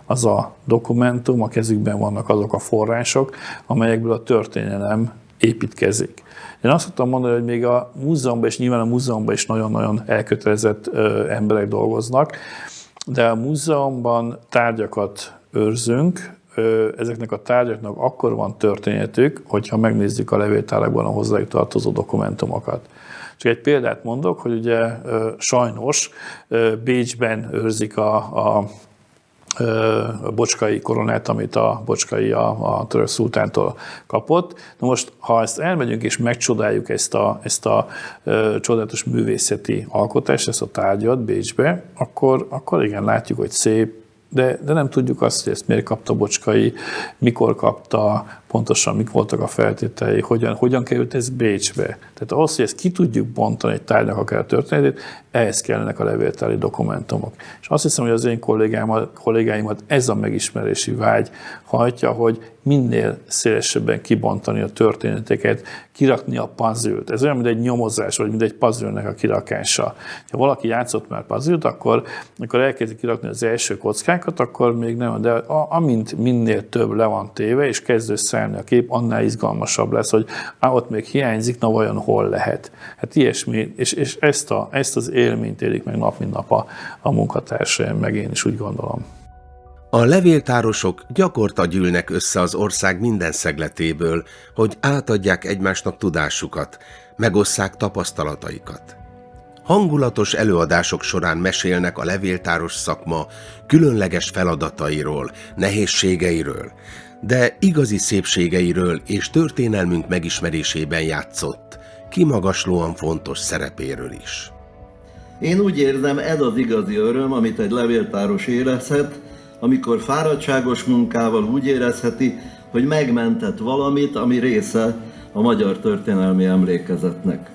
az a dokumentum, a kezükben vannak azok a források, amelyekből a történelem építkezik. Én azt szoktam mondani, hogy még a múzeumban, és nyilván a múzeumban is nagyon-nagyon elkötelezett emberek dolgoznak, de a múzeumban tárgyakat őrzünk, ezeknek a tárgyaknak akkor van történetük, hogyha megnézzük a levéltárakban a hozzájuk tartozó dokumentumokat. Csak egy példát mondok, hogy ugye sajnos Bécsben őrzik a bocskai koronát, amit a bocskai a török szultántól kapott. Na most, ha ezt elmegyünk és megcsodáljuk ezt a csodálatos művészeti alkotást, ezt a tárgyat Bécsbe, akkor igen, látjuk, hogy szép, De nem tudjuk azt, hogy ezt miért kapta Bocskai, mikor kapta, pontosan mik voltak a feltételei, hogyan került ez Bécsbe. Tehát ahhoz, hogy ezt ki tudjuk bontani egy tárgynak akár a történetét, ehhez kellenek a levéltári dokumentumok. És azt hiszem, hogy az én kollégáimat ez a megismerési vágy hajtja, hogy minél szélesebben kibontani a történeteket, kirakni a puzzle-t. Ez olyan, mint egy nyomozás, vagy mint egy puzzle-nek a kirakása. Ha valaki játszott már puzzle-t, akkor elkezdi kirakni az első kockákat, akkor még nem, de amint minél több le van téve, és kezd összeállni a kép, annál izgalmasabb lesz, hogy ott még hiányzik, na vajon hol lehet. Hát ilyesmi, és ezt az élményt élik meg nap mint nap a munkatársaim, meg én is úgy gondolom. A levéltárosok gyakorta gyűlnek össze az ország minden szegletéből, hogy átadják egymásnak tudásukat, megosszák tapasztalataikat. Hangulatos előadások során mesélnek a levéltáros szakma különleges feladatairól, nehézségeiről, de igazi szépségeiről és történelmünk megismerésében játszott, kimagaslóan fontos szerepéről is. Én úgy érzem, ez az igazi öröm, amit egy levéltáros érezhet, amikor fáradtságos munkával úgy érezheti, hogy megmentett valamit, ami része a magyar történelmi emlékezetnek.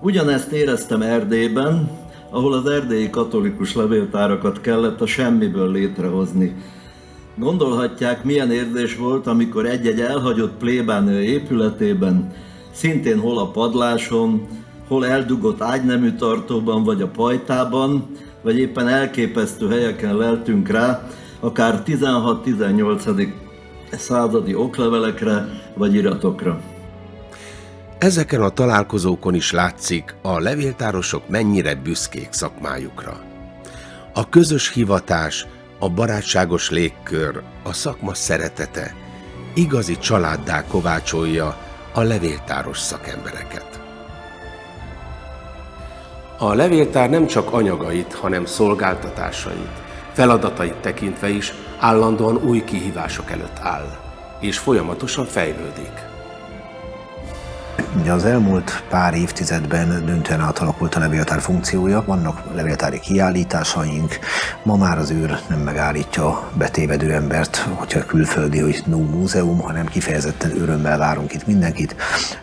Ugyanezt éreztem Erdélyben, ahol az erdélyi katolikus levéltárakat kellett a semmiből létrehozni. Gondolhatják, milyen érzés volt, amikor egy-egy elhagyott plébánia épületében, szintén hol a padláson, hol eldugott ágynemű tartóban vagy a pajtában, vagy éppen elképesztő helyeken leltünk rá, akár 16-18. Századi oklevelekre vagy iratokra. Ezeken a találkozókon is látszik, a levéltárosok mennyire büszkék szakmájukra. A közös hivatás, a barátságos légkör, a szakma szeretete igazi családdá kovácsolja a levéltáros szakembereket. A levéltár nem csak anyagait, hanem szolgáltatásait, feladatait tekintve is állandóan új kihívások előtt áll, és folyamatosan fejlődik. Ugye az elmúlt pár évtizedben döntően átalakult a levéltár funkciója, vannak levéltári kiállításaink, ma már az űr nem megállítja a betévedő embert, hogyha külföldi, hogy no múzeum, hanem kifejezetten örömmel várunk itt mindenkit.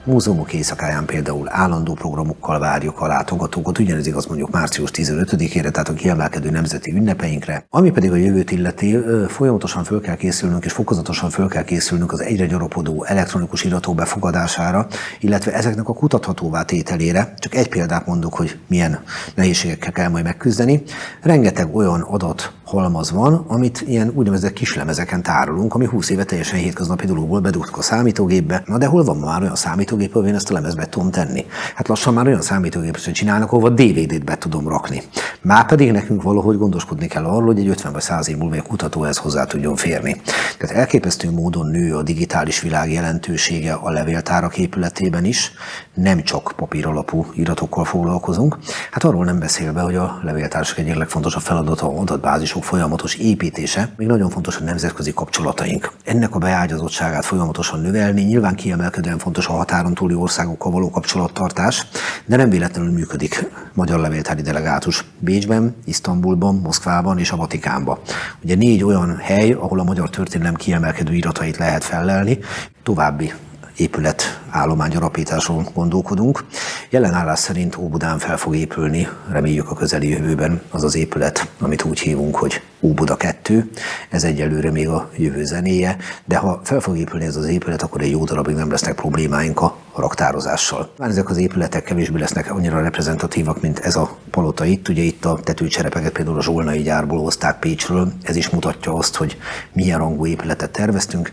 Múzeumok éjszakáján például állandó programokkal várjuk a látogatókat, ugyanez igaz mondjuk március 15-ére, tehát a kiemelkedő nemzeti ünnepeinkre. Ami pedig a jövőt illeti, folyamatosan föl kell készülnünk, és fokozatosan föl kell készülnünk az egyre gyarapodó elektronikus iratok befogadására, illetve ezeknek a kutathatóvá tételére. Csak egy példát mondok, hogy milyen nehézségekkel kell majd megküzdeni. Rengeteg olyan adathalmaz van, amit ilyen úgynevezett kislemezeken tárolunk, ami 20 éve teljesen hétköznapi dologból bedugtuk a számítógépbe. Na de hol van már olyan számítógép, ahol én ezt a lemezbe tudom tenni? Hát lassan már olyan számítógépet csinálnak, ahol DVD-t be tudom rakni. Már pedig nekünk valahogy gondoskodni kell arról, hogy egy 50 vagy 100 év múlva egy kutató ehhez hozzá tudjon férni. Tehát elképesztő módon nő a digitális világ jelentősége a levéltárak épületében is, nem csak papíralapú iratokkal foglalkozunk. Hát arról nem beszélve, hogy a levéltársak egyik legfontosabb feladata adatbázisok folyamatos építése, még nagyon fontos a nemzetközi kapcsolataink. Ennek a beágyazottságát folyamatosan növelni, nyilván kiemelkedően fontos a határon túli országokkal való kapcsolattartás, de nem véletlenül működik magyar levéltári delegátus Bécsben, Isztambulban, Moszkvában és a Vatikánban. Ugye 4 olyan hely, ahol a magyar történelem kiemelkedő iratait lehet fellelni, további épület állománygyarapításról gondolkodunk. Jelen állás szerint Óbudán fel fog épülni, reméljük a közeli jövőben az az épület, amit úgy hívunk, hogy Óbuda 2. Ez egyelőre még a jövő zenéje, de ha fel fog épülni ez az épület, akkor egy jó darabig nem lesznek problémáink a raktározással. Már ezek az épületek kevésbé lesznek annyira reprezentatívak, mint ez a palota itt. Ugye itt a tetőcserepeket például a zsolnai gyárból hozták Pécsről. Ez is mutatja azt, hogy milyen rangú épületet terveztünk.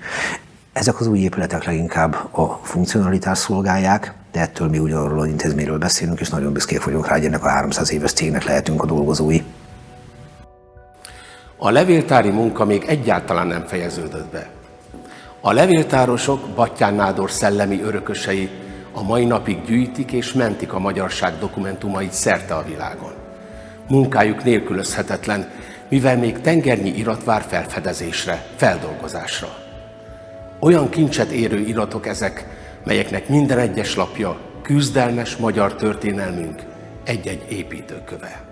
Ezek az új épületek leginkább a funkcionalitást szolgálják, de ettől mi ugyanarról az intézményről beszélünk, és nagyon büszkék vagyunk rá, hogy ennek a 300 éves cégnek lehetünk a dolgozói. A levéltári munka még egyáltalán nem fejeződött be. A levéltárosok Batthyány Nádor szellemi örökösei a mai napig gyűjtik és mentik a magyarság dokumentumait szerte a világon. Munkájuk nélkülözhetetlen, mivel még tengernyi irat vár felfedezésre, feldolgozásra. Olyan kincset érő iratok ezek, melyeknek minden egyes lapja küzdelmes magyar történelmünk egy-egy építőköve.